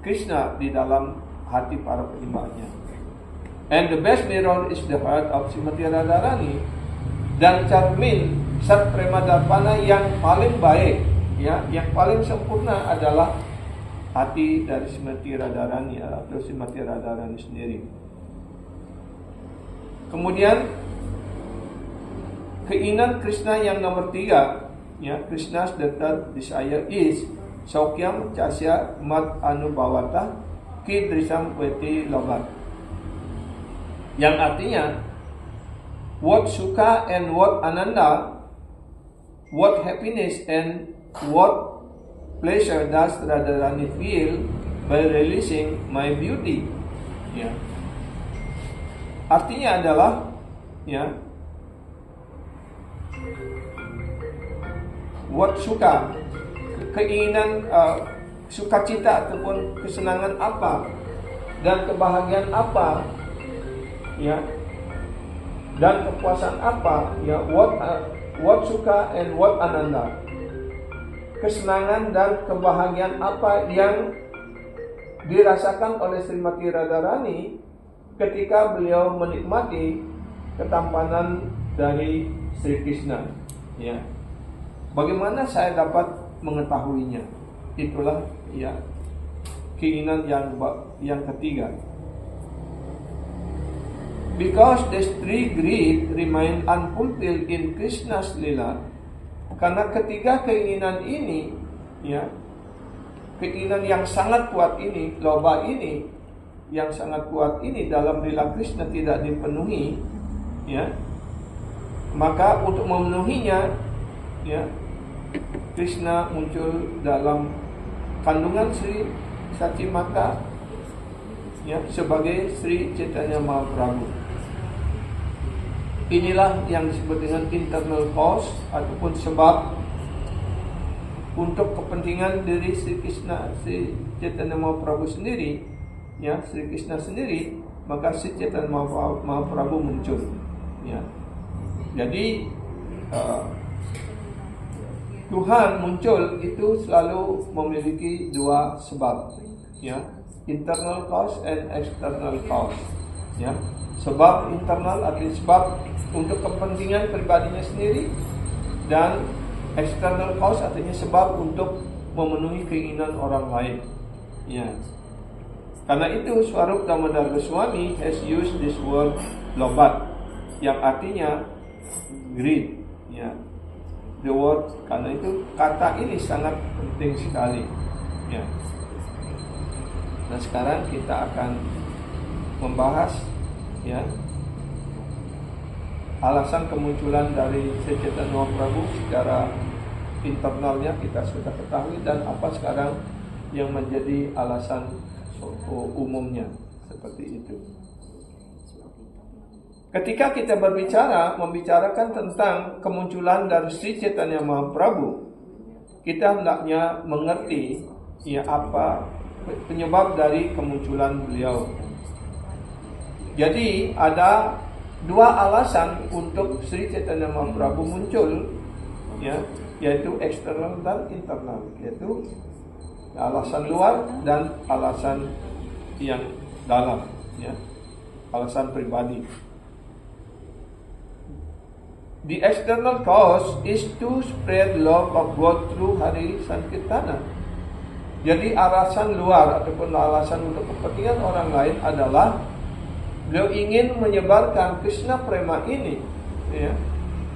Krishna di dalam hati para penyembahnya. And the best mirror is the heart of Srimati Radharani. Dan cermin Sat Prema Darpana yang paling baik, ya, yang paling sempurna adalah hati dari Srimati Radharani atau Srimati Radharani sendiri. Kemudian keinginan Krishna yang nomor 3, ya, Krishna's the third desire is Saukyam Chasya Mat Anubhavata Kidrisam Veti Lobat, yang artinya what sukha and what ananda, what happiness and what pleasure does Radharani feel by releasing my beauty. Ya. Artinya adalah, ya, what sukha, keinginan, sukacita ataupun kesenangan apa dan kebahagiaan apa, ya, dan kepuasan apa, ya, what sukha and what ananda, kesenangan dan kebahagiaan apa yang dirasakan oleh Srimati Radharani ketika beliau menikmati ketampanan dari Sri Krishna, ya. Bagaimana saya dapat mengetahuinya? Itulah, ya, keinginan yang ketiga. Because the three greed remain unfulfilled in Krishna's lila. Karena ketiga keinginan ini, ya, keinginan yang sangat kuat ini, loba ini, yang sangat kuat ini dalam lila Krishna tidak dipenuhi, ya, maka untuk memenuhinya, ya, Krishna muncul dalam kandungan Sri Sachimata, ya, sebagai Sri Chaitanya Mahaprabhu. Inilah yang disebut dengan internal cause ataupun sebab untuk kepentingan diri Sri Krishna, Sri Chaitanya Mahaprabhu sendiri, ya, Sri Krishna sendiri, maka Sri Chaitanya Mahaprabhu muncul, ya. Jadi Tuhan muncul itu selalu memiliki dua sebab, ya, internal cause and external cause, ya. Sebab internal artinya sebab untuk kepentingan pribadinya sendiri, dan external cause artinya sebab untuk memenuhi keinginan orang lain, ya. Karena itu Swarup Damodar Goswami has used this word lobat, yang artinya greed, ya. The word, karena itu kata ini sangat penting sekali, ya. Nah, sekarang kita akan membahas, ya, alasan kemunculan dari Sri Chaitanya Mahaprabhu secara internalnya kita sudah ketahui, dan apa sekarang yang menjadi alasan umumnya seperti itu. Ketika kita membicarakan tentang kemunculan dari Sri Chaitanya Mahaprabhu, kita hendaknya mengerti, ya, apa penyebab dari kemunculan beliau. Jadi ada dua alasan untuk Sri Chaitanya Mahaprabhu muncul, ya, yaitu eksternal dan internal, yaitu alasan luar dan alasan yang dalam, ya, alasan pribadi. The external cause is to spread love of God through Hari Sankirtana. Jadi alasan luar ataupun alasan untuk kepentingan orang lain adalah beliau ingin menyebarkan Krishna Prema ini, ya.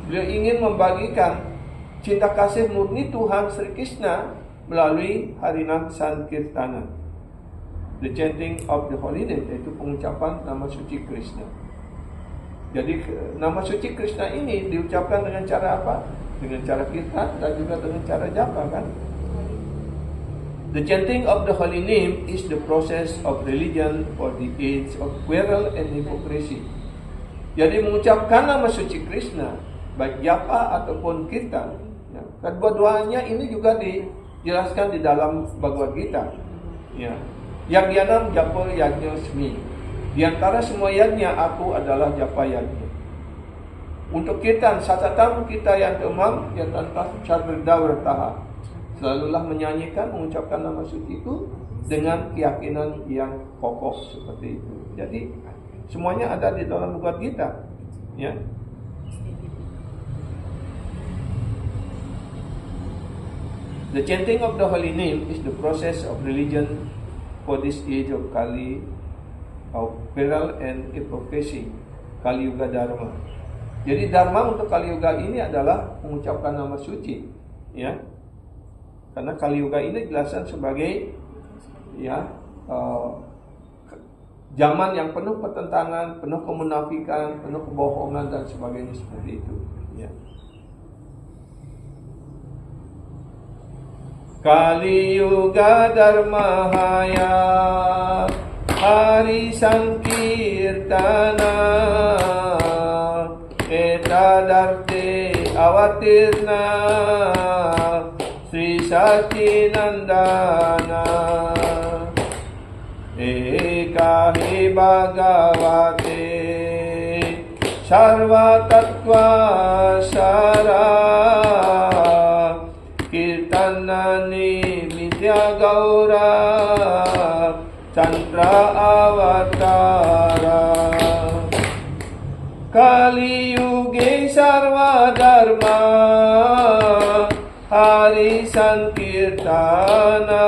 Beliau ingin membagikan cinta kasih murni Tuhan Sri Krishna melalui Harinam Sankirtana, the chanting of the holy name, yaitu pengucapan nama suci Krishna. Jadi nama suci Krishna ini diucapkan dengan cara apa? dengan cara kirtan dan juga dengan cara japa kan. The chanting of the holy name is the process of religion for the age of quarrel and hypocrisy. Jadi mengucapkan nama suci Krishna, baik japa ataupun kirtan, ya, kedua-duanya ini juga dijelaskan di dalam Bhagavad Gita. Ya, Yagyanam japa yajñasmi. Di antara semua yajna aku adalah japa yajna. Untuk kirtan satatam kita yang temam ya tanpa syarda bertaha. Selalulah menyanyikan, mengucapkan nama suci itu dengan keyakinan yang kokoh seperti itu. Jadi semuanya ada di dalam Bhagavad Gita, ya. The chanting of the holy name is the process of religion for this age of Kali, of peril and hypocrisy, Kali Yuga Dharma. Jadi dharma untuk Kali Yuga ini adalah mengucapkan nama suci, ya. Karena Kali Yuga ini dijelaskan sebagai zaman yang penuh pertentangan, penuh kemunafikan, penuh kebohongan dan sebagainya seperti itu. Ya. Kali Yuga Dharmahaya Hari Sankirtana Etadarte Avatirna Sri Sacinandana Ekahi Bhagavate Sarva Tattva Sara Kirtanani Vidya Gaura Chandra Avatara Kali Yuge Sarva Dharma Hari Sankirtana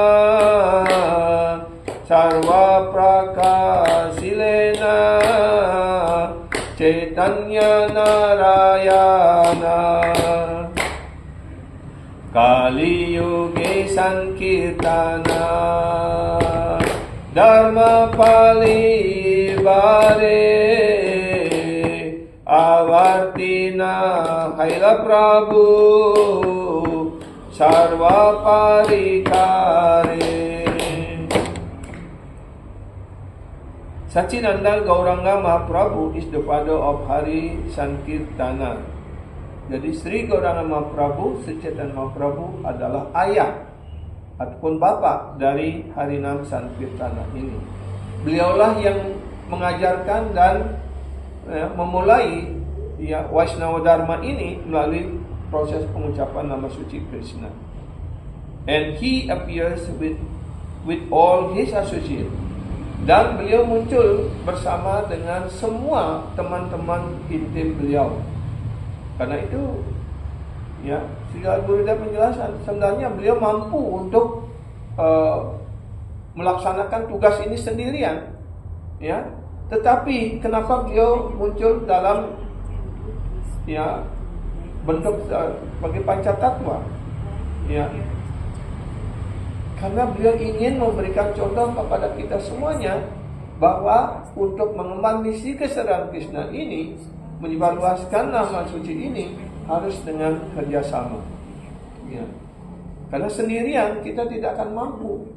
Sarva Prakasilena Chaitanya Narayana Kali Yuge Sankirtana Dharma Palivare Avartina Haila Prabhu Sarva Parikare. Sacinanda Gauranga Mahaprabhu is the father of Hari Sankirtana. Jadi Sri Gauranga Mahaprabhu, Sri Chaitanya Mahaprabhu adalah ayah ataupun bapak dari Harinam Sankirtana ini. Beliaulah yang mengajarkan dan memulai Vaishnava Dharma ini melalui proses pengucapan nama suci Krishna. And he appears with all his associates. Dan beliau muncul bersama dengan semua teman-teman intim beliau. Karena itu Sri Gurudev menjelaskan sebenarnya beliau mampu untuk melaksanakan tugas ini sendirian, ya. Tetapi kenapa beliau muncul dalam bentuk sebagai Pancatatwa, ya? Karena beliau ingin memberikan contoh kepada kita semuanya bahwa untuk mengemban misi kesadaran Krishna ini, menyebarluaskan nama suci ini harus dengan kerjasama, ya. Karena sendirian kita tidak akan mampu.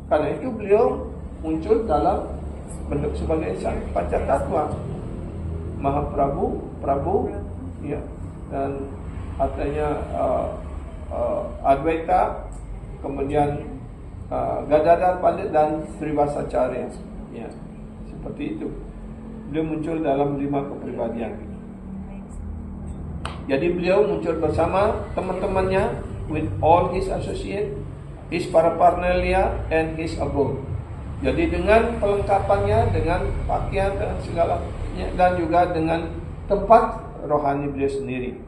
Karena itu beliau muncul dalam bentuk sebagai Pancatatwa, Mahaprabhu, Prabhu, ya, dan artinya Advaita, kemudian Gadadhar Pandit dan Srivasacharya, ya, seperti itu. Beliau muncul dalam 5 kepribadian. Jadi beliau muncul bersama teman-temannya, with all his associates, his paraphernalia and his abode. Jadi dengan pelengkapannya, dengan pakaian dan segalanya, dan juga dengan tempat rohani beliau sendiri.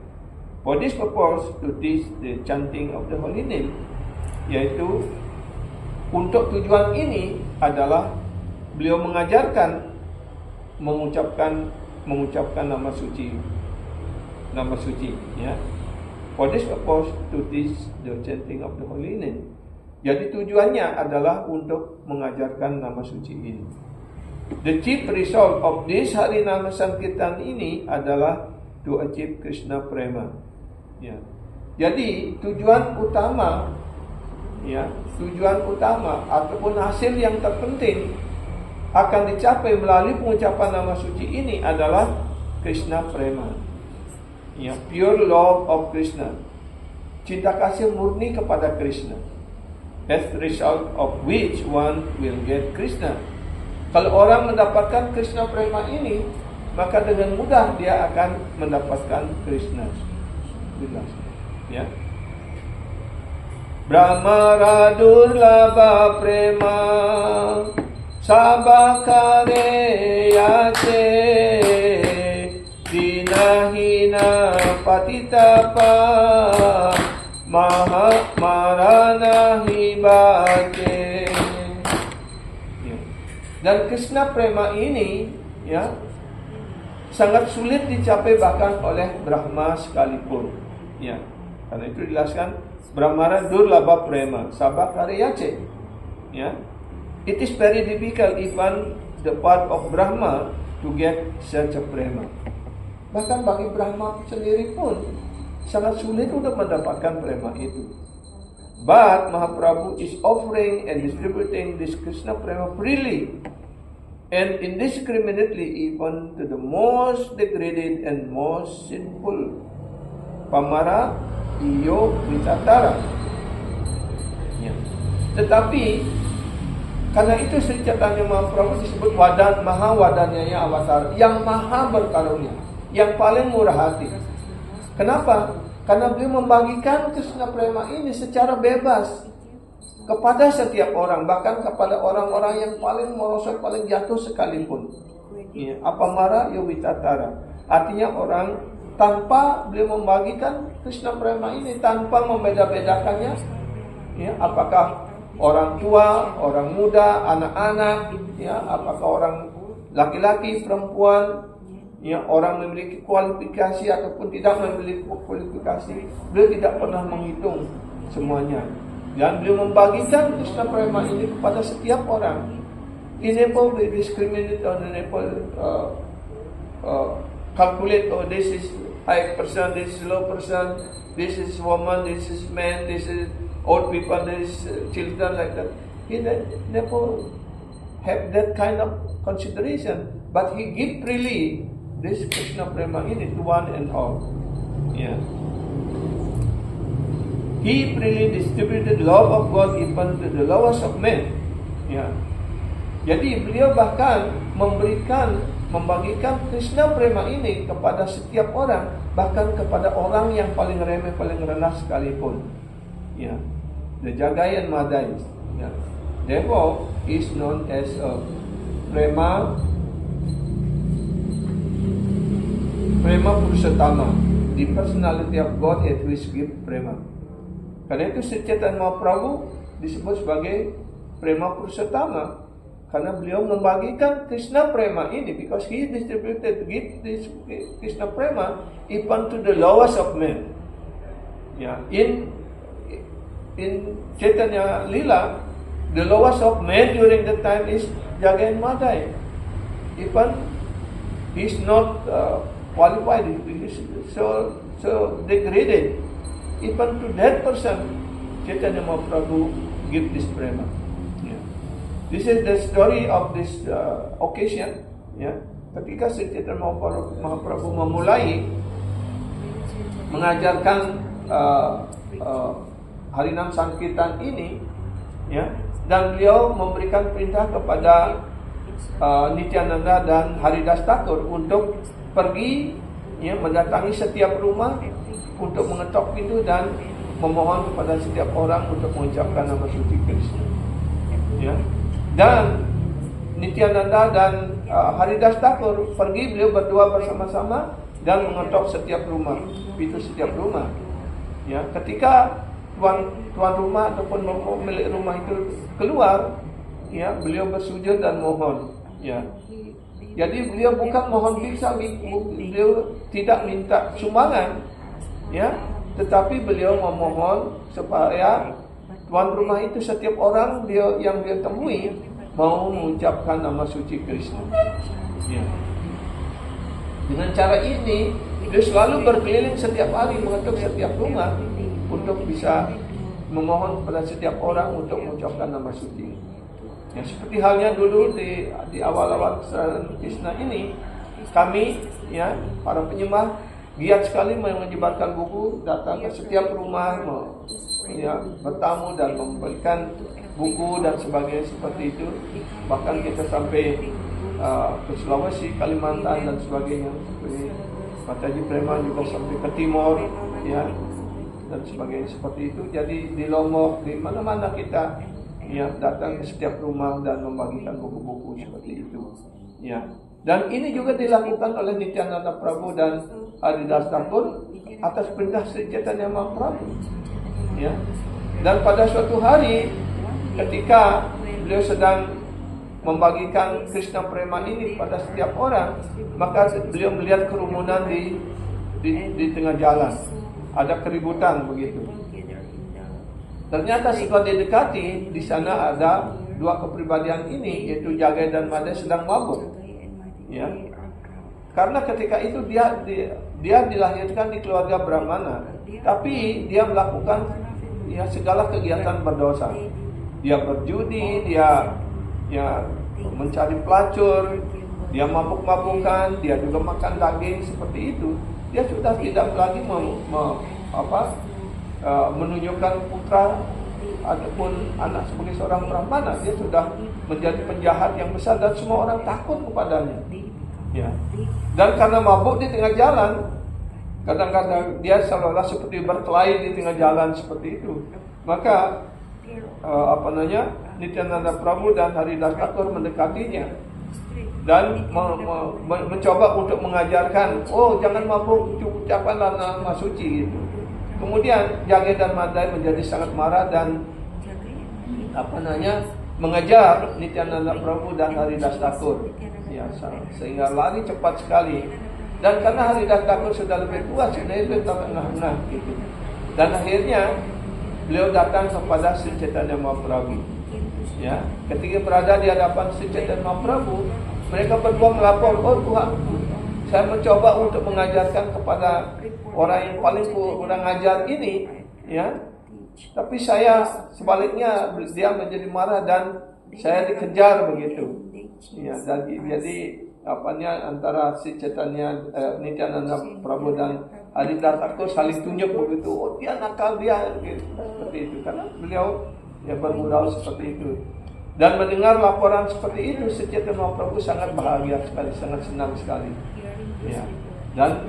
For this purpose, to teach the chanting of the holy name, yaitu untuk tujuan ini adalah beliau mengajarkan mengucapkan nama suci, ya. For this purpose, to teach the chanting of the holy name. Jadi tujuannya adalah untuk mengajarkan nama suci ini. The chief result of this Harinama Sankirtan ini adalah to achieve Krishna Prema, ya. Jadi tujuan utama ataupun hasil yang terpenting akan dicapai melalui pengucapan nama suci ini adalah Krishna Prema. Pure love of Krishna. Cinta kasih murni kepada Krishna. As the result of which one will get Krishna. Kalau orang mendapatkan Krishna Prema ini, maka dengan mudah dia akan mendapatkan Krishna. Ya. Brahmara durlabha prema sabakare yace dinahina patitapa maharana hibate. Dan Krishna Prema ini sangat sulit dicapai bahkan oleh Brahma sekalipun. Karena itu dijelaskan Brahmara durlabha prema sabakare yace. It is very difficult even the part of Brahma to get such a prema. Bahkan bagi Brahma sendiri pun sangat sulit untuk mendapatkan prema itu. But Mahaprabhu is offering and distributing this Krishna prema freely and indiscriminately even to the most degraded and most sinful pamara iyo vitatara. Tetapi karena itu Sri Chaitanya Mahaprabhu disebut Maha Wadanyaya Avatar, yang maha berkarunia, yang paling murah hati. Kenapa? Karena beliau membagikan Krishna Prema ini secara bebas kepada setiap orang, bahkan kepada orang-orang yang paling merosot, paling jatuh sekalipun. Apamara yo vitatara. Artinya orang tanpa beliau membagikan Krishna Prema ini, tanpa membeda-bedakannya, apakah orang tua, orang muda, anak-anak, apakah orang laki-laki, perempuan, orang memiliki kualifikasi ataupun tidak memiliki kualifikasi, beliau tidak pernah menghitung semuanya. Dan beliau membagikan Krishna Prema ini kepada setiap orang. He never discriminate or never calculate, this is high person, this is low person, this is woman, this is man, this is old people, this is children, like that. He never have that kind of consideration, but he give freely this Krishna Prema ini to one and all. He freely distributed love of God even to the lowest of men. Jadi beliau bahkan membagikan Krishna Prema ini kepada setiap orang, bahkan kepada orang yang paling remeh, paling rendah sekalipun. The Jagayan Madai. Therefore is known as a Prema Purushottama, the personality of God at which give Prema. Karena itu Sri Chaitanya Mahaprabhu disebut sebagai Prema Purushottama, karena beliau membagikan Krishna Prema ini, because he distributed this Krishna Prema even to the lowest of men. In Chaitanya Lila, the lowest of men during that time is Jagayan Madai. Even he's not qualified, he's so degraded. Even to that person, Chaitanya Mahaprabhu give this Prema. This is the story of this occasion. Ketika Sri Chaitanya Mahaprabhu memulai mengajarkan Harinam Sankirtan ini, dan beliau memberikan perintah kepada Nityananda dan Haridas Thakur untuk pergi mendatangi setiap rumah untuk mengetok pintu dan memohon kepada setiap orang untuk mengucapkan nama suci Krishna. Dan Nityananda dan Haridas Thakur pergi, beliau berdua bersama-sama dan mengetok setiap rumah, pintu setiap rumah. Ketika tuan rumah ataupun pemilik rumah itu keluar, beliau bersujud dan mohon. Jadi beliau bukan mohon biksa, beliau tidak minta sumbangan, tetapi beliau memohon supaya tuan rumah itu, setiap orang yang dia temui mau mengucapkan nama suci Krishna. Dengan cara ini, dia selalu berkeliling setiap hari mengetuk setiap rumah untuk bisa memohon kepada setiap orang untuk mengucapkan nama suci. Ya, seperti halnya dulu di awal-awal kesadaran Krishna ini, kami ya para penyembah giat sekali menyebarkan buku, datang ke setiap rumah, ya, bertamu dan memberikan buku dan sebagainya seperti itu. Bahkan kita sampai ke Sulawesi, Kalimantan dan sebagainya. Seperti Mataji Preman juga sampai ke Timor, ya, dan sebagainya seperti itu. Jadi di Lombok, di mana-mana kita ya datang ke setiap rumah dan membagikan buku-buku seperti itu. Ya. Dan ini juga dilakukan oleh Nityananda Prabhu dan Haridas Thakur atas perintah Sri Chaitanya Mahaprabhu. Ya. Dan pada suatu hari ketika beliau sedang membagikan Krishna Prema ini pada setiap orang, maka beliau melihat kerumunan di tengah jalan. Ada keributan begitu. Ternyata setelah didekati, di sana ada dua kepribadian ini, yaitu Jagai dan Madai sedang mabuk. Ya. Karena ketika itu dia dilahirkan di keluarga Brahmana, tapi dia melakukan ya segala kegiatan berdosa. Dia berjudi, dia ya mencari pelacur, dia mabuk-mabukan, dia juga makan daging seperti itu. Dia sudah tidak lagi menunjukkan putra ataupun anak sebagai seorang Brahmana. Dia sudah menjadi penjahat yang besar dan semua orang takut kepadanya. Ya. Dan karena mabuk di tengah jalan, kadang-kadang dia seolah-olah seperti berkelahi di tengah jalan seperti itu. Maka Nityananda Prabhu dan Haridas Thakur mendekatinya dan mencoba untuk mengajarkan, oh jangan mabuk, ucapkanlah nama suci gitu. Kemudian Jagai dan Madai menjadi sangat marah dan mengejar Nityananda Prabhu dan Haridas Thakur. Ya, sehingga lari cepat sekali. Dan karena Haridas Thakur sudah lebih tua, sudah itu tengah-tengah gitu. Dan akhirnya beliau datang kepada Sri Chaitanya Mahaprabhu. Ya, ketika berada di hadapan Sri Chaitanya Mahaprabhu, mereka berdua melapor, oh Tuhan, saya mencoba untuk mengajarkan kepada orang yang paling kurang ajar ini, ya. Tapi saya sebaliknya dia menjadi marah dan saya dikejar begitu. Ya, jadi antara Sri Chaitanya Nityananda Prabhu dan Haridas Thakur saling tunjuk begitu. Oh dia nakal dia gitu. Seperti itu karena beliau ya bergurau seperti itu. Dan mendengar laporan seperti itu, Sri Chaitanya Prabhu sangat bahagia sekali, sangat senang sekali. Ya. Dan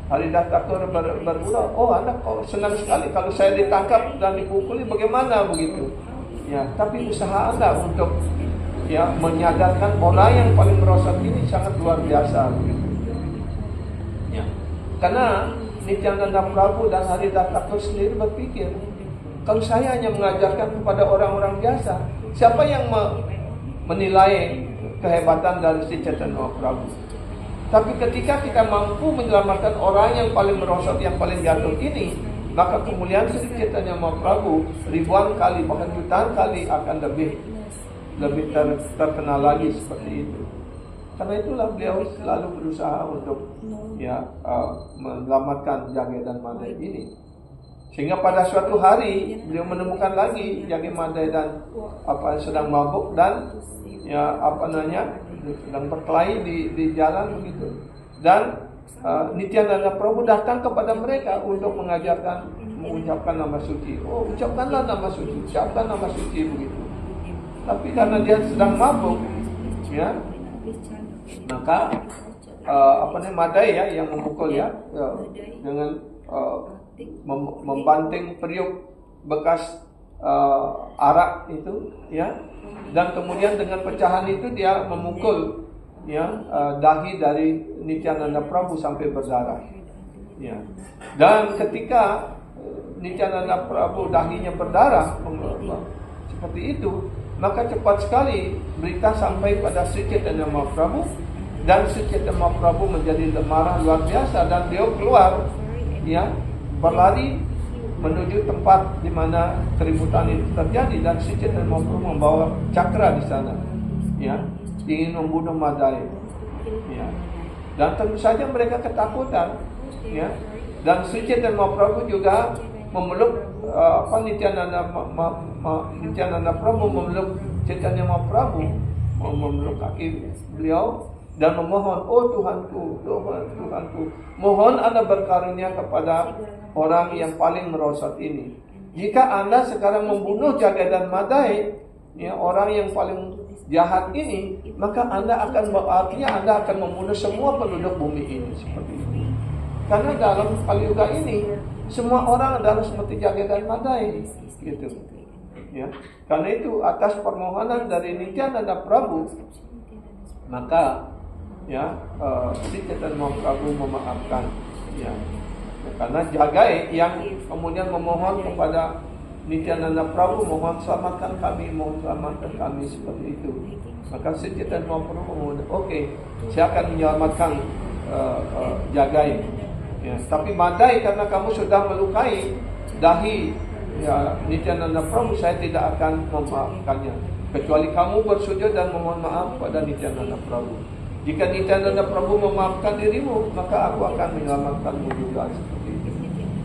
Haridas Thakur bergurau, oh anak senang sekali kalau saya ditangkap dan dipukuli bagaimana begitu. Ya, tapi usaha Anda untuk ya menyadarkan orang yang paling merosot ini sangat luar biasa begitu. Ya. Karena Nityananda Prabhu dan Haridas Thakur sendiri berpikir, kalau saya hanya mengajarkan kepada orang-orang biasa, siapa yang menilai kehebatan dari Sri Chaitanya Prabhu? Tapi ketika kita mampu menyelamatkan orang yang paling merosot, yang paling jatuh ini, maka kemuliaan Sri Chaitanya Mahaprabhu ribuan kali, bahkan jutaan kali akan lebih terkenal lagi seperti itu. Karena itulah beliau selalu berusaha untuk menyelamatkan Jagai dan Madai ini. Sehingga pada suatu hari beliau menemukan lagi Jagai Madai dan sedang mabuk dan sedang berkelahi di jalan begitu. Dan Nityananda Prabhu datang kepada mereka untuk mengucapkan nama suci. Oh, ucapkanlah nama suci, ucapkan nama suci begitu. Tapi karena dia sedang mabuk, ya, maka Madai ya yang memukul ya dengan membanting periuk bekas arak itu, ya, dan kemudian dengan pecahan itu dia memukul ya dahi dari Nityananda Prabhu sampai berdarah. Ya. Dan ketika Nityananda Prabhu dahinya berdarah seperti itu, maka cepat sekali berita sampai pada Sri Chaitanya Mahaprabhu dan Sri Chaitanya Mahaprabhu menjadi marah luar biasa dan beliau keluar ya berlari menuju tempat di mana keributan itu terjadi dan Sri Chaitanya Mahaprabhu membawa cakra di sana ya ingin membunuh Madai ya. Dan tentu saja mereka ketakutan ya. Dan Sri Chaitanya Mahaprabhu juga memeluk Nityananda Prabhu, memeluk Chaitanya Mahaprabhu, memeluk kaki beliau dan memohon, oh Tuhanku, Tuhanku, mohon Anda berkarunia kepada orang yang paling merosot ini. Jika Anda sekarang membunuh Jagai dan Madai, ya, orang yang paling jahat ini, maka artinya Anda akan membunuh semua penduduk bumi ini, seperti itu. Karena dalam Kali Yuga ini semua orang adalah seperti Jagai dan Madai, gitu. Ya, karena itu atas permohonan dari Nityananda Prabhu, maka ya Sri Chaitanya Mahaprabhu memaafkan, ya. Karena Jagai yang kemudian memohon kepada Nityananda Prabhu, mohon selamatkan kami, seperti itu. Maka Sri Chaitanya Mahaprabhu memohon, oke, saya akan menyelamatkan Jagai. Ya, tapi Madai, karena kamu sudah melukai dahi ya Nityananda Prabhu, saya tidak akan memaafkannya, kecuali kamu bersujud dan memohon maaf pada Nityananda Prabhu. Jika Nityananda Prabhu memaafkan dirimu, maka aku akan menyelamatkanmu juga, seperti itu.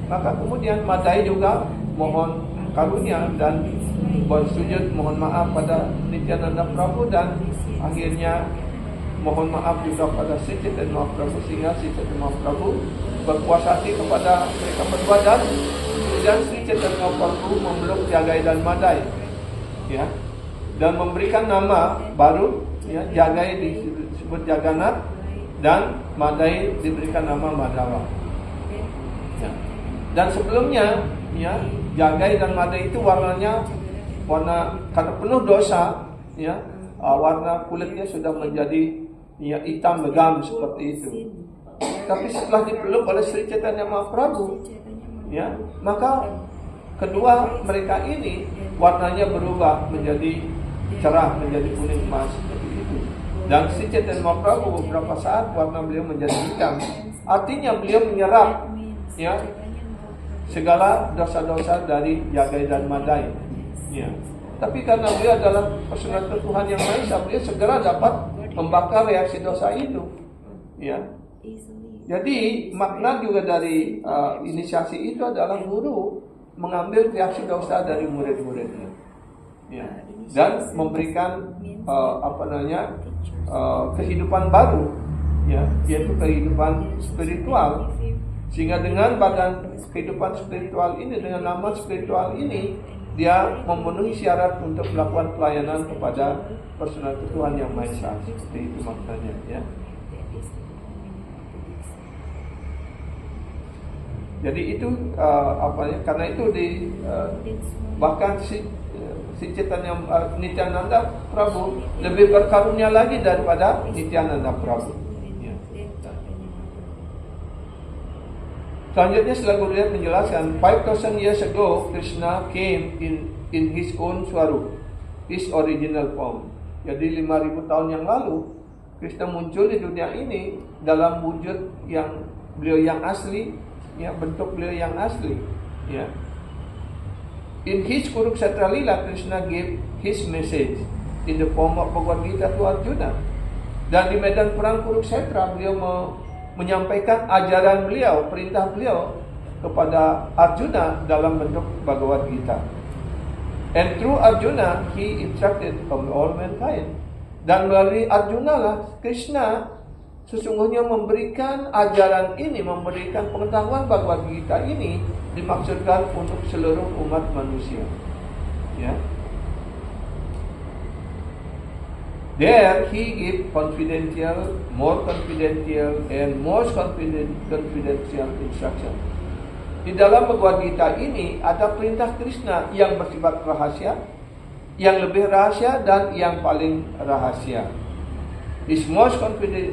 Maka kemudian Madai juga mohon karunia dan bersujud mohon maaf pada Nityananda Prabhu, dan akhirnya mohon maaf juga pada Sri Chaitanya Mahaprabhu, sehingga Sri Chaitanya Mahaprabhu berpuas hati kepada mereka berdua, dan kemudian Sri Chaitanya Mahaprabhu memeluk Jagai dan Madai, ya, dan memberikan nama baru, ya, Jagai disebut Jagannath dan Madai diberikan nama Madhava. Ya. Dan sebelumnya, ya, Jagai dan Madai itu warna karena penuh dosa, ya, warna kulitnya sudah menjadi ya hitam legam seperti itu. Tapi setelah dipeluk oleh Sri Chaitanya Mahaprabhu, ya, maka kedua mereka ini warnanya berubah menjadi cerah, menjadi kuning emas, seperti itu. Dan Sri Chaitanya Mahaprabhu beberapa saat warna beliau menjadi hitam. Artinya beliau menyerap, ya, segala dosa-dosa dari Jagai dan Madai, ya. Tapi karena beliau adalah personalitas Tuhan yang Maha Esa, beliau segera dapat membakar reaksi dosa itu, ya. Jadi makna juga dari inisiasi itu adalah guru mengambil reaksi dosa dari murid-muridnya, ya, dan memberikan kehidupan baru, ya, yaitu kehidupan spiritual. Sehingga dengan badan kehidupan spiritual ini, dengan nama spiritual ini, dia memenuhi syarat untuk melakukan pelayanan kepada personalitas Tuhan yang Maha Esa. Seperti itu maknanya, ya. Jadi itu karena itu bahkan si Chaitanya Nityananda Prabhu lebih berkarunia lagi daripada Nityananda Prabhu. Ya. Selanjutnya setelah Gurudev menjelaskan, 5,000 years ago Krishna came in his own swarup, his original form. Jadi 5.000 tahun yang lalu Krishna muncul di dunia ini dalam wujud yang beliau yang asli, ya, bentuk beliau yang asli, ya. In his Kurukshetra Lila, Krishna gave his message in the form of Bhagavad Gita to Arjuna. Dan di medan perang Kurukshetra beliau menyampaikan ajaran beliau, perintah beliau kepada Arjuna dalam bentuk Bhagavad Gita. And through Arjuna, he instructed from all mankind. Dan melalui Arjuna lah Krishna sesungguhnya memberikan ajaran ini, memberikan pengetahuan Bhagavad Gita ini dimaksudkan untuk seluruh umat manusia, ya. There he gave confidential, more confidential, and most confidential instruction. Di dalam Bhagavad Gita ini ada perintah Krishna yang bersifat rahasia, yang lebih rahasia, dan yang paling rahasia. His most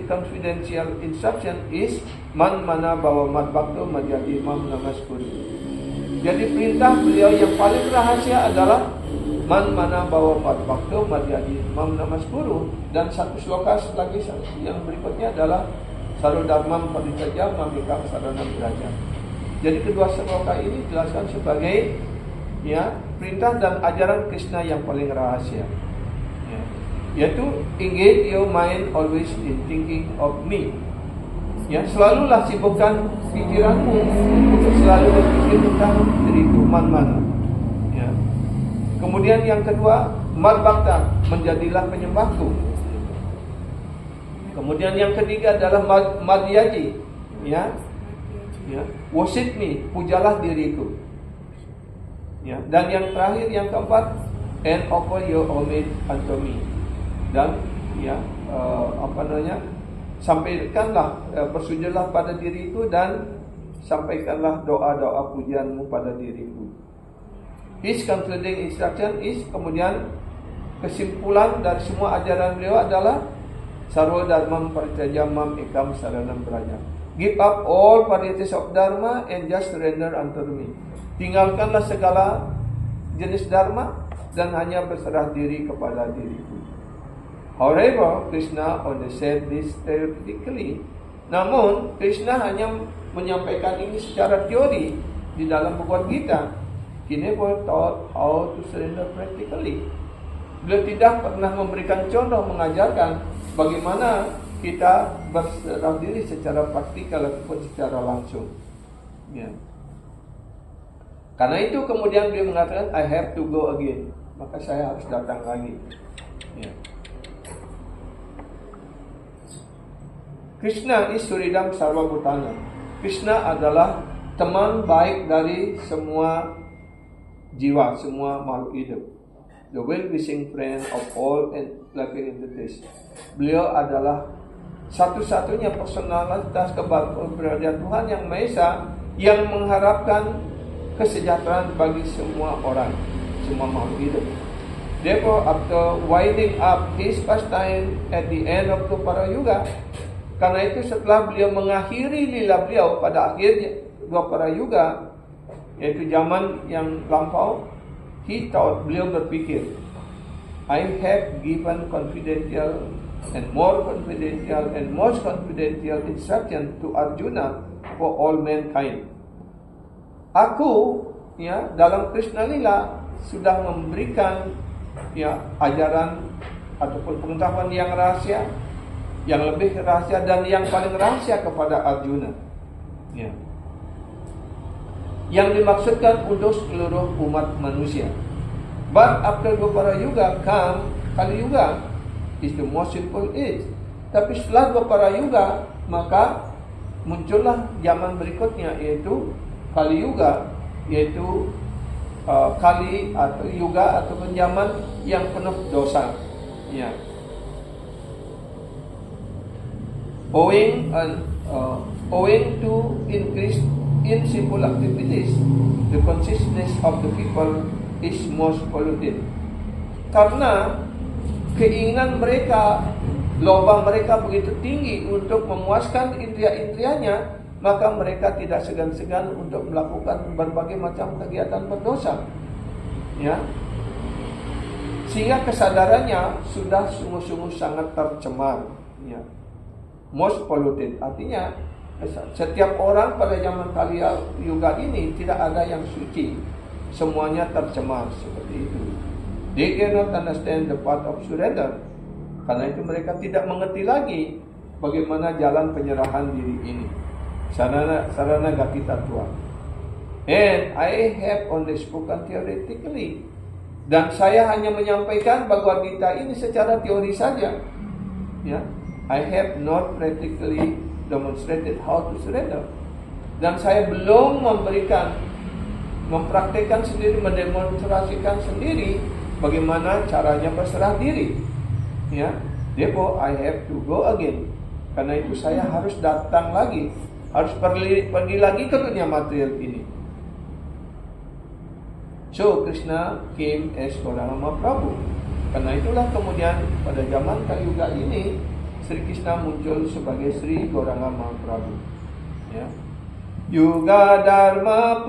confidential instruction is man mana bawa mad bhakto madhyadi mam namaskuri. Jadi perintah beliau yang paling rahasia adalah man mana bawa mad bhakto madhyadi mam namaskuru. Dan satu sloka lagi yang berikutnya adalah sarudharmam parityajya mamekam saranam vraja. Jadi kedua sloka ini dijelaskan sebagai, ya, perintah dan ajaran Krishna yang paling rahasia, ya. Yaitu engage your mind always in thinking of me. Ya, selalulah sibukkan pikiranmu untuk selalu berpikir tentang diriku mana. Ya. Kemudian yang kedua, marbakta, menjadilah penyembahku. Kemudian yang ketiga adalah madyaji, ya, worship me, pujalah diriku. Ya, dan yang terakhir, yang keempat, and offer your homage unto me. Dan sampaikanlah, bersujudlah pada diriku dan sampaikanlah doa-doa pujianmu pada diriku. His concluding instruction is, kemudian kesimpulan dari semua ajaran beliau adalah sarwa dharmam parityajaam ekam saranam braja. Give up all varieties of dharma and just surrender unto me. Tinggalkanlah segala jenis dharma dan hanya berserah diri kepada diriku. However, Krishna only said this theoretically. Namun, Krishna hanya menyampaikan ini secara teori di dalam Bhagavad Gita. He never taught how to surrender practically. Beliau tidak pernah memberikan contoh, mengajarkan bagaimana kita berserah diri secara praktikal ataupun secara langsung. Ya. Karena itu kemudian beliau mengatakan, I have to go again. Maka saya harus datang lagi. Ya. Krishna is Suridam Sarva Bhutana. Krishna adalah teman baik dari semua jiwa, semua makhluk hidup. The well-wishing friend of all and living entities. Beliau adalah satu-satunya personalitas keberadaan Tuhan Yang Maha Esa yang mengharapkan kesejahteraan bagi semua orang, semua makhluk hidup. Therefore, after winding up his pastime at the end of the Parayuga, karena itu setelah beliau mengakhiri lila beliau pada akhir Dwapara Yuga, yaitu zaman yang lampau, beliau berpikir, I have given confidential and more confidential and most confidential instruction to Arjuna for all mankind. Aku, dalam Krishna Lila sudah memberikan ajaran ataupun pengetahuan yang rahasia, yang lebih rahasia dan yang paling rahasia kepada Arjuna. Ya. Yang dimaksudkan untuk seluruh umat manusia. But after Dwapara Yuga come Kali Yuga is the most simple age. Tapi setelah Dwapara Yuga, maka muncullah zaman berikutnya, yaitu Kali Yuga, yaitu Kali atau Yuga ataupun zaman yang penuh dosa. Ya. Owing to increase in simple activities, the consciousness of the people is most polluted. Karena keinginan mereka, lobang mereka begitu tinggi untuk memuaskan indria-indrianya, maka mereka tidak segan-segan untuk melakukan berbagai macam kegiatan berdosa. Ya. Sehingga kesadarannya sudah sungguh-sungguh sangat tercemar. Ya. Most polluted, artinya setiap orang pada zaman Kali Yuga ini tidak ada yang suci, semuanya tercemar seperti itu. They cannot understand the path of surrender. Karena itu mereka tidak mengerti lagi bagaimana jalan penyerahan diri ini. Sarana gati tattva. And I have only spoken theoretically. Dan saya hanya menyampaikan Bhagavad Gita ini secara teori saja. Ya. I have not practically demonstrated how to surrender. Dan saya belum mempraktekkan sendiri, mendemonstrasikan sendiri bagaimana caranya berserah diri. Ya, therefore I have to go again. Karena itu saya harus datang lagi, harus pergi lagi ke dunia material ini. So Krishna came as Gauranga Mahaprabhu. Karena itulah kemudian pada zaman Kali Yuga ini Sri Krishna muncul sebagai Sri Gauranga Mahaprabhu. Ya. Yuga Dharma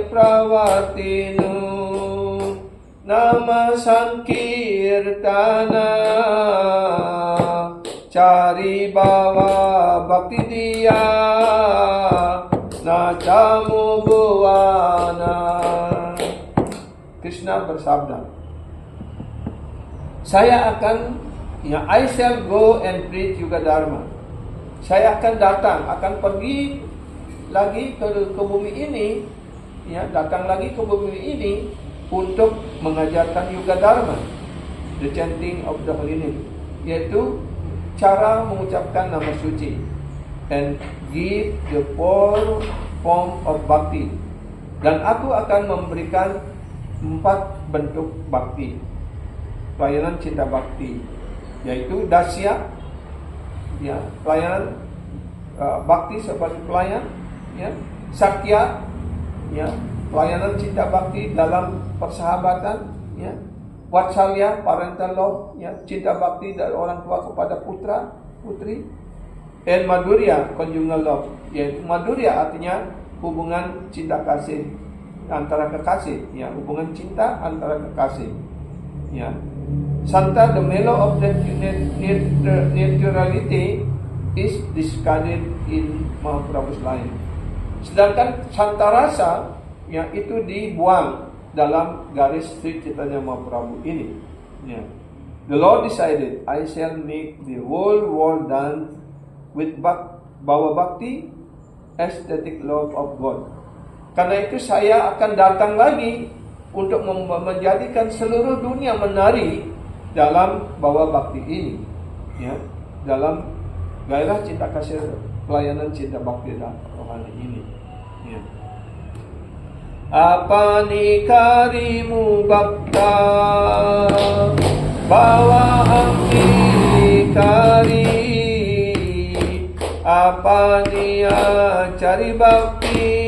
Pravartinu Nama Sankirtana Cari Bhava Bhakti Diya Nacamu Bhuwana. Krishna bersabda, saya akan I shall go and preach Yuga Dharma. saya akan datang, akan pergi lagi ke bumi ini, ya, datang lagi ke bumi ini untuk mengajarkan Yuga Dharma, the chanting of the holy name, yaitu cara mengucapkan nama suci, and give the four form of bhakti. Dan aku akan memberikan 4 bentuk bakti, pelayanan cinta bakti, yaitu dasya, ya, pelayanan bakti sebagai pelayan, ya, sakya, ya, pelayanan cinta bakti dalam persahabatan, ya, watsalya, parental love, ya, cinta bakti dari orang tua kepada putra putri, and madhurya, conjugal love, yaitu madhurya artinya hubungan cinta kasih antara kekasih, ya, hubungan cinta antara kekasih, ya. Santa, the mellow of the naturality, is discarded in Mahaprabhu's line. Sedangkan Santa rasa, ya, itu dibuang dalam garis Sri Chaitanya Mahaprabhu ini, ya. The Lord decided, I shall make the whole world dance with Bhava Bhakti, aesthetic love of God. Karena itu saya akan datang lagi untuk menjadikan seluruh dunia menari dalam Bhava Bhakti ini, ya, dalam gairah cinta kasih pelayanan cinta bakti dan rohani ini, ya. Apani karimu bhakta bawa angkari, apani acari bakti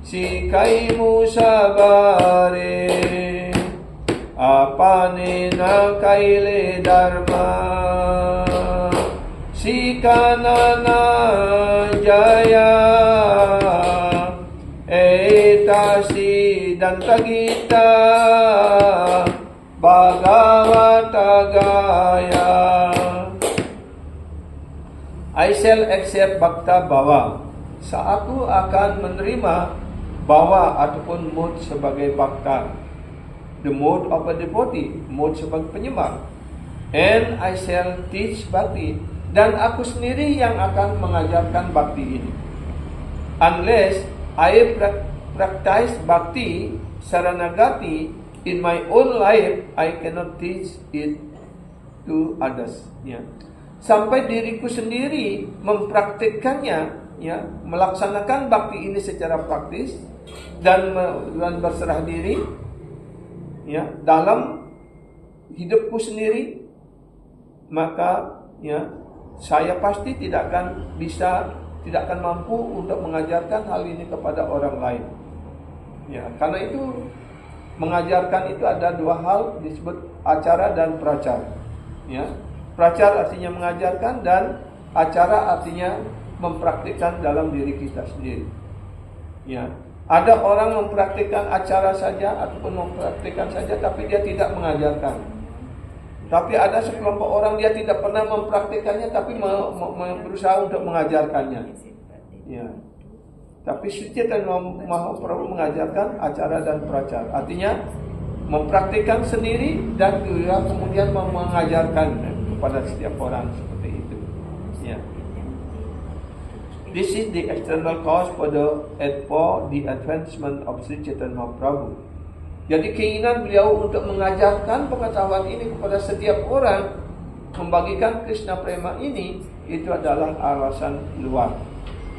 sikaimu sabare, apani nakaile dharma sikanana jaya, etasi danta gita bhagavata gaya. I shall accept bhakta bhava. Aku akan menerima bhava ataupun mood sebagai bhakta, the mode of a devotee, mode sebagai penyembah. And I shall teach bhakti, dan aku sendiri yang akan mengajarkan bhakti ini. Unless I practice bhakti saranagati in my own life, I cannot teach it to others, ya. Sampai diriku sendiri mempraktikkannya, ya, melaksanakan bakti ini secara praktis dan berserah diri, ya, dalam hidupku sendiri, maka, ya, saya pasti tidak akan mampu untuk mengajarkan hal ini kepada orang lain, ya. Karena itu mengajarkan itu ada 2 hal, disebut acara dan pracara, ya. Pracara artinya mengajarkan dan acara artinya mempraktikkan dalam diri kita sendiri, ya. Ada orang mempraktikkan acara saja ataupun mempraktikkan saja tapi dia tidak mengajarkan. Tapi ada sekelompok orang dia tidak pernah mempraktikkannya tapi berusaha untuk mengajarkannya, ya. Tapi Sri Chaitanya Mahaprabhu mengajarkan acara dan pracara, artinya mempraktikkan sendiri dan juga kemudian mengajarkan kepada setiap orang seperti itu, ya. This is the external cause for the advancement of Sri Chaitanya Mahaprabhu. Jadi keinginan beliau untuk mengajarkan pengetahuan ini kepada setiap orang, membagikan Krishna Prema ini, itu adalah alasan luar,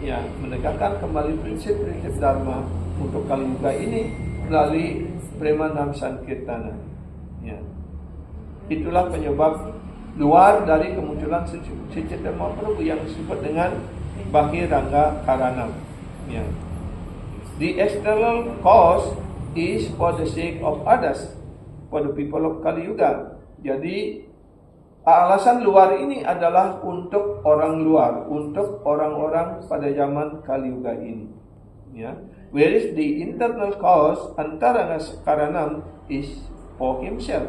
ya, menegakkan kembali prinsip-prinsip Dharma untuk Kali Yuga ini melalui Prema Nam Sankirtana, ya. Itulah penyebab luar dari kemunculan Sri Chaitanya Mahaprabhu yang disebut dengan Bahiranga Karanam, ya. The external cause is for the sake of others, for the people of Kali Yuga. Jadi alasan luar ini adalah untuk orang luar, untuk orang-orang pada zaman Kali Yuga ini, ya. Whereas the internal cause Antarana Karanam is for himself.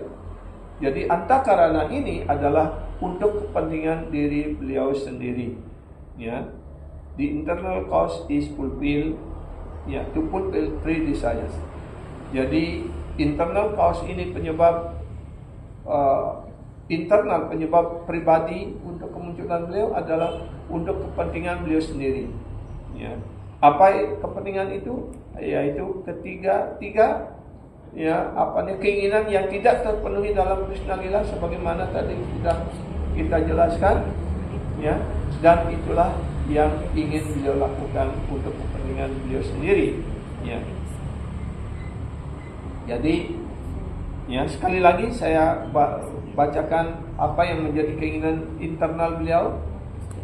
Jadi antakarana ini adalah untuk kepentingan diri beliau sendiri, ya. The internal cause is fulfill, ya, to fulfill 3 desires. Jadi internal cause ini penyebab internal, penyebab pribadi untuk kemunculan kemunculan beliau adalah untuk kepentingan beliau sendiri. Ya. Apa kepentingan itu? Yaitu tiga keinginan yang tidak terpenuhi dalam Krishna Lila sebagaimana tadi kita jelaskan, ya. Dan itulah yang ingin beliau lakukan untuk kepentingan beliau sendiri, ya. Jadi, ya, sekali lagi saya bacakan apa yang menjadi keinginan internal beliau,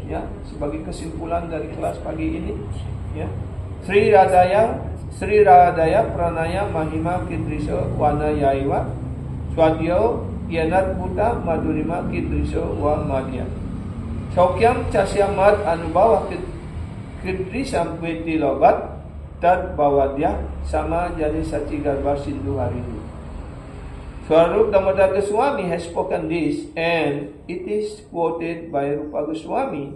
ya, sebagai kesimpulan dari kelas pagi ini, ya. Sri Radaya Pranaya Mahima Kidriso Wana Yaiwa Swadyo Yanat Buddha Madurima Kidriso Wa Madhya Saukyam Casyamad Anubawa Kidrisam Veti Lobat Tad Bawadya Sama Jadi Saci Garba Sindhu Harindu. Swarup Damodar Goswami has spoken this, and it is quoted by Rupa Goswami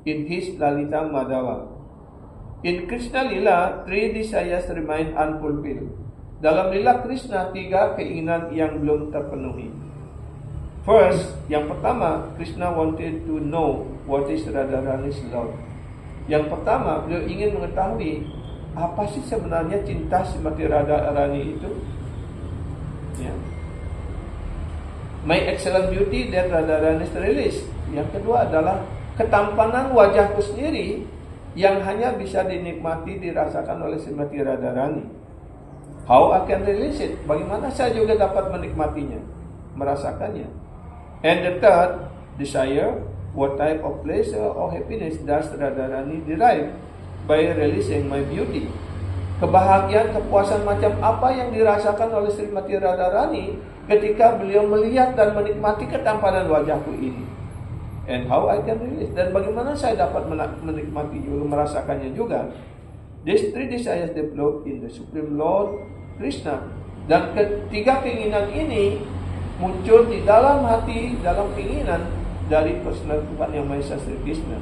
in his Lalita Madhava. In Krishna Lila, 3 desires remain unfulfilled. Dalam lila Krishna, 3 keinginan yang belum terpenuhi. First, yang pertama, Krishna wanted to know what is Radharani's love. Yang pertama, beliau ingin mengetahui apa sih sebenarnya cinta Srimati Radharani itu. Ya. My excellent beauty that Radharani's release. Yang kedua adalah ketampanan wajahku sendiri yang hanya bisa dinikmati, dirasakan oleh Srimati Radharani. How I can release it? Bagaimana saya juga dapat menikmatinya, merasakannya? And the third desire, what type of pleasure or happiness does Radharani derive by releasing my beauty? Kebahagiaan, kepuasan macam apa yang dirasakan oleh Srimati Radharani ketika beliau melihat dan menikmati ketampanan wajahku ini? And how I can release? Dan bagaimana saya dapat menikmati juga, merasakannya juga? These 3 desires develop in the Supreme Lord Krishna. Dan ketiga keinginan ini muncul di dalam hati, dalam keinginan dari personal Tuhan Yang Maha Esa Sri Krishna.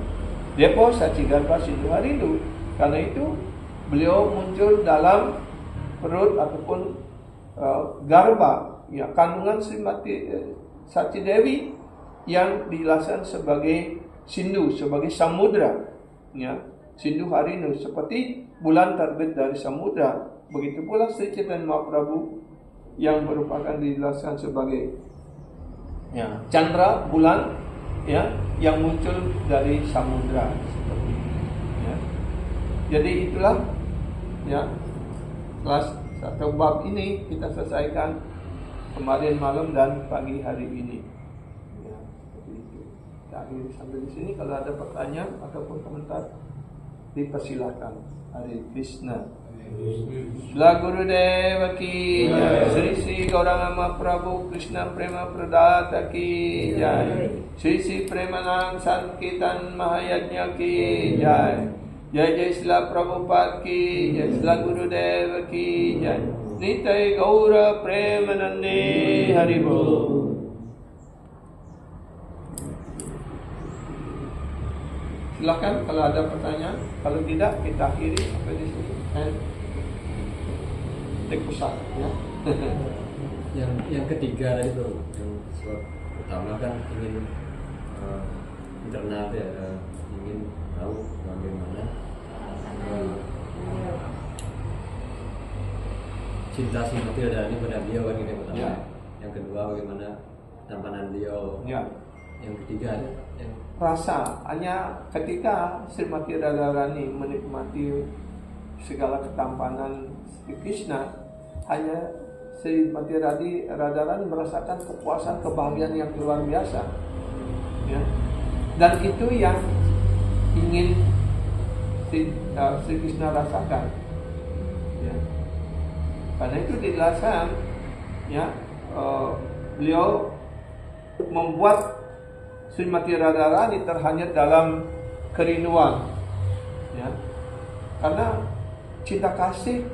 Therefore, Saci Garba Sindhu Harindu. Karena itu beliau muncul dalam perut ataupun garba, ya, kandungan Srimati Saci Dewi yang dijelaskan sebagai Sindhu, sebagai samudra, ya, Sindhu Harindu, seperti bulan terbit dari samudra. Begitu pula Sri Chaitanya Mahaprabhu yang merupakan dijelaskan sebagai, ya, candra, bulan, ya, yang muncul dari samudra, seperti itu, ya. Jadi itulah, ya, kelas atau bab ini kita selesaikan kemarin malam dan pagi hari ini. Akhir sampai di sini. Kalau ada pertanyaan ataupun komentar, dipersilakan. Hare Krishna. La Gurudeva ki jai. Sri Sri Gauranga Mahaprabhu Krishna Prema Pradata ki jai. Sri Sri Premanand Sankirtan Mahayajna ki jai. Jai Jai Srila Prabhupada ki jai. Srila Gurudeva ki jai. Nitai Gaura Premanande Haribo. Silakan kalau ada pertanyaan. Kalau tidak, kita akhiri sampai di sini. Take pusat, ya.
yang ketiga tadi tuh, yang sebab utama kan ingin internal ya, ingin tahu bagaimana cinta Srimati Radharani pada beliau kan, ini pertama. Ya. Yang kedua bagaimana tampanan beliau. Ya. Yang ketiga yang
rasa, hanya ketika Srimati Radharani menikmati segala ketampanan Sri Krishna, hanya Srimati Radharani merasakan kepuasan, kebahagiaan yang luar biasa, ya. Dan itu yang ingin Sri Krishna rasakan, ya. Karena itu dijelaskan, ya, beliau membuat Srimati Radharani terhanyut dalam kerinduan, ya. Karena cinta kasih,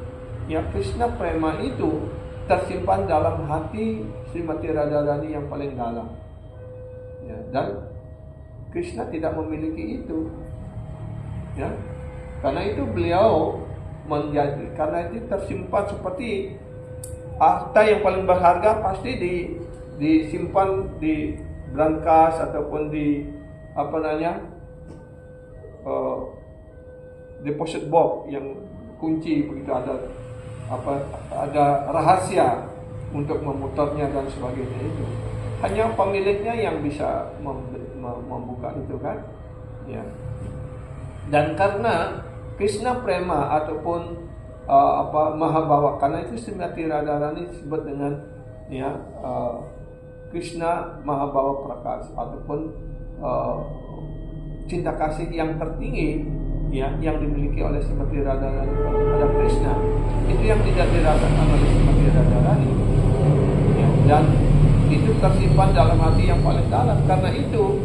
ya, Krishna Prema itu tersimpan dalam hati Srimati Radharani yang paling dalam, ya. Dan Krishna tidak memiliki itu, ya. Karena itu beliau karena itu tersimpan seperti harta yang paling berharga, pasti disimpan di brankas ataupun di deposit box yang kunci begitu, ada rahasia untuk memutarnya dan sebagainya itu. Hanya pemiliknya yang bisa membuka itu kan, ya. Dan karena Krishna Prema ataupun Mahabhava, karena itu Srimati Radharani disebut dengan Krishna Mahabhava Prakash ataupun cinta kasih yang tertinggi, ya, yang dimiliki oleh Srimati Radharani kepada Krishna, itu yang tidak dirasakan oleh Srimati Radharani, ya, dan itu tersimpan dalam hati yang paling dalam. Karena itu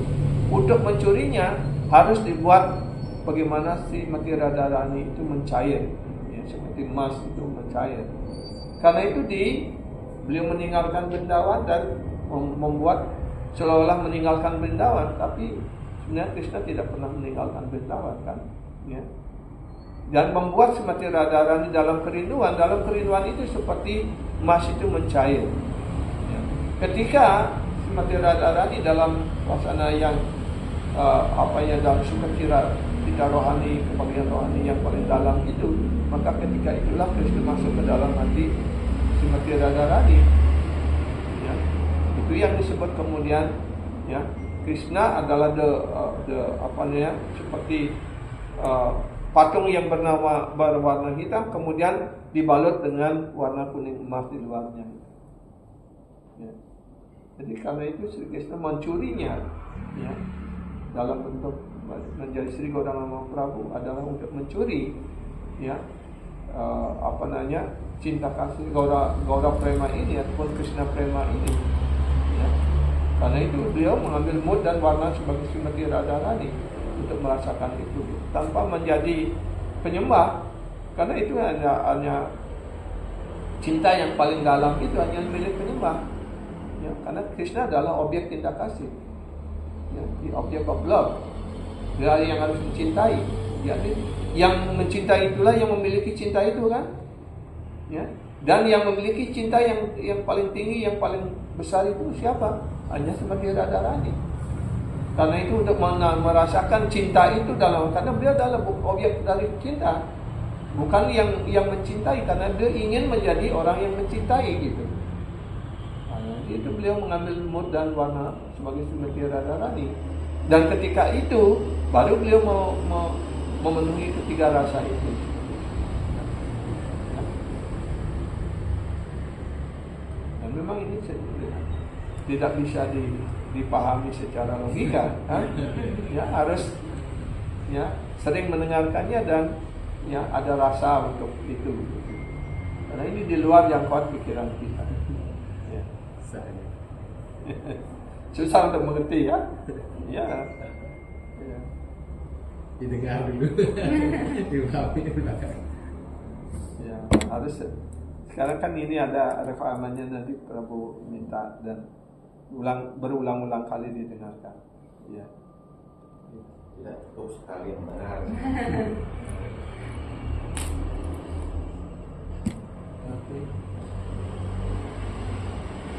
untuk mencurinya harus dibuat bagaimana Srimati Radharani itu mencair, ya, seperti emas itu mencair. Karena itu beliau meninggalkan Vrindavan dan membuat seolah-olah meninggalkan Vrindavan, tapi sebenarnya Krishna tidak pernah meninggalkan Vrindavan kan, ya. Dan membuat Srimati Radharani dalam kerinduan itu seperti emas itu mencair, ya. Ketika Srimati Radharani dalam suasana yang dalam sukacita rohani, kebahagiaan rohani yang paling dalam itu, maka ketika itulah Krishna masuk ke dalam hati Srimati Radharani, ya. Itu yang disebut kemudian, ya, Krishna adalah seperti patung yang berwarna hitam kemudian dibalut dengan warna kuning emas di luarnya, ya. Jadi karena itu Sri Krishna mencurinya, ya, dalam bentuk menjadi Sri Gautama Mahaprabhu adalah untuk mencuri, ya, cinta kasih Gaura Prema ini ataupun Krishna Prema ini, ya. Karena itu beliau mengambil mood dan warna sebagai Srimati Radharani untuk merasakan itu tanpa menjadi penyembah, karena itu hanya cinta yang paling dalam itu hanya milik penyembah, ya. Karena Krishna adalah objek cinta kasih, ya, the object of love. Dia yang harus mencintai, ya. Yang mencintai itulah yang memiliki cinta itu kan, ya. Dan yang memiliki cinta yang paling tinggi, yang paling besar itu siapa? Hanya Srimati Radharani. Karena itu untuk merasakan cinta itu karena beliau adalah objek dari cinta, bukan yang mencintai, karena dia ingin menjadi orang yang mencintai gitu. Nah, itu beliau mengambil mood dan warna sebagai Srimati Radharani. Dan ketika itu baru beliau memenuhi ketiga rasa itu. Dan memang ini tidak bisa dipahami secara logika, ya, harus, ya, sering mendengarkannya dan, ya, ada rasa untuk itu. Karena ini di luar jangkauan pikiran kita, ya. Susah untuk mengerti, ya. Ya. Ya.
Didengar dulu. Dipahami di belakang.
Ya, harus. Sekarang kan ini ada rekamannya, nanti Prabu minta dan berulang-ulang kali didengarkan. Ya.
Tidak cukup sekali yang benar.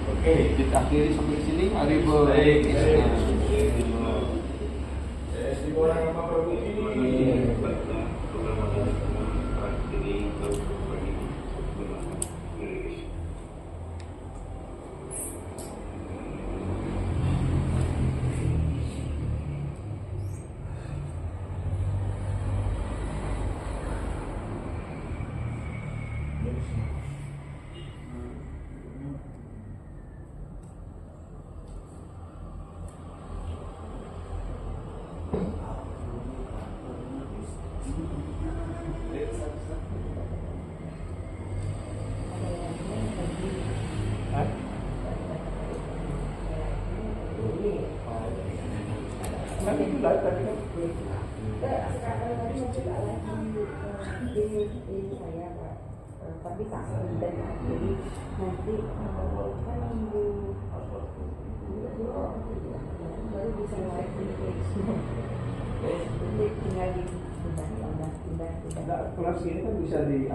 Oke, kita akhiri sampai sini. Hari
tapi tak sebentar, jadi nanti kan minggu baru bisa live di Facebook. Jadi tinggal di pindah.
kelas ini kan bisa di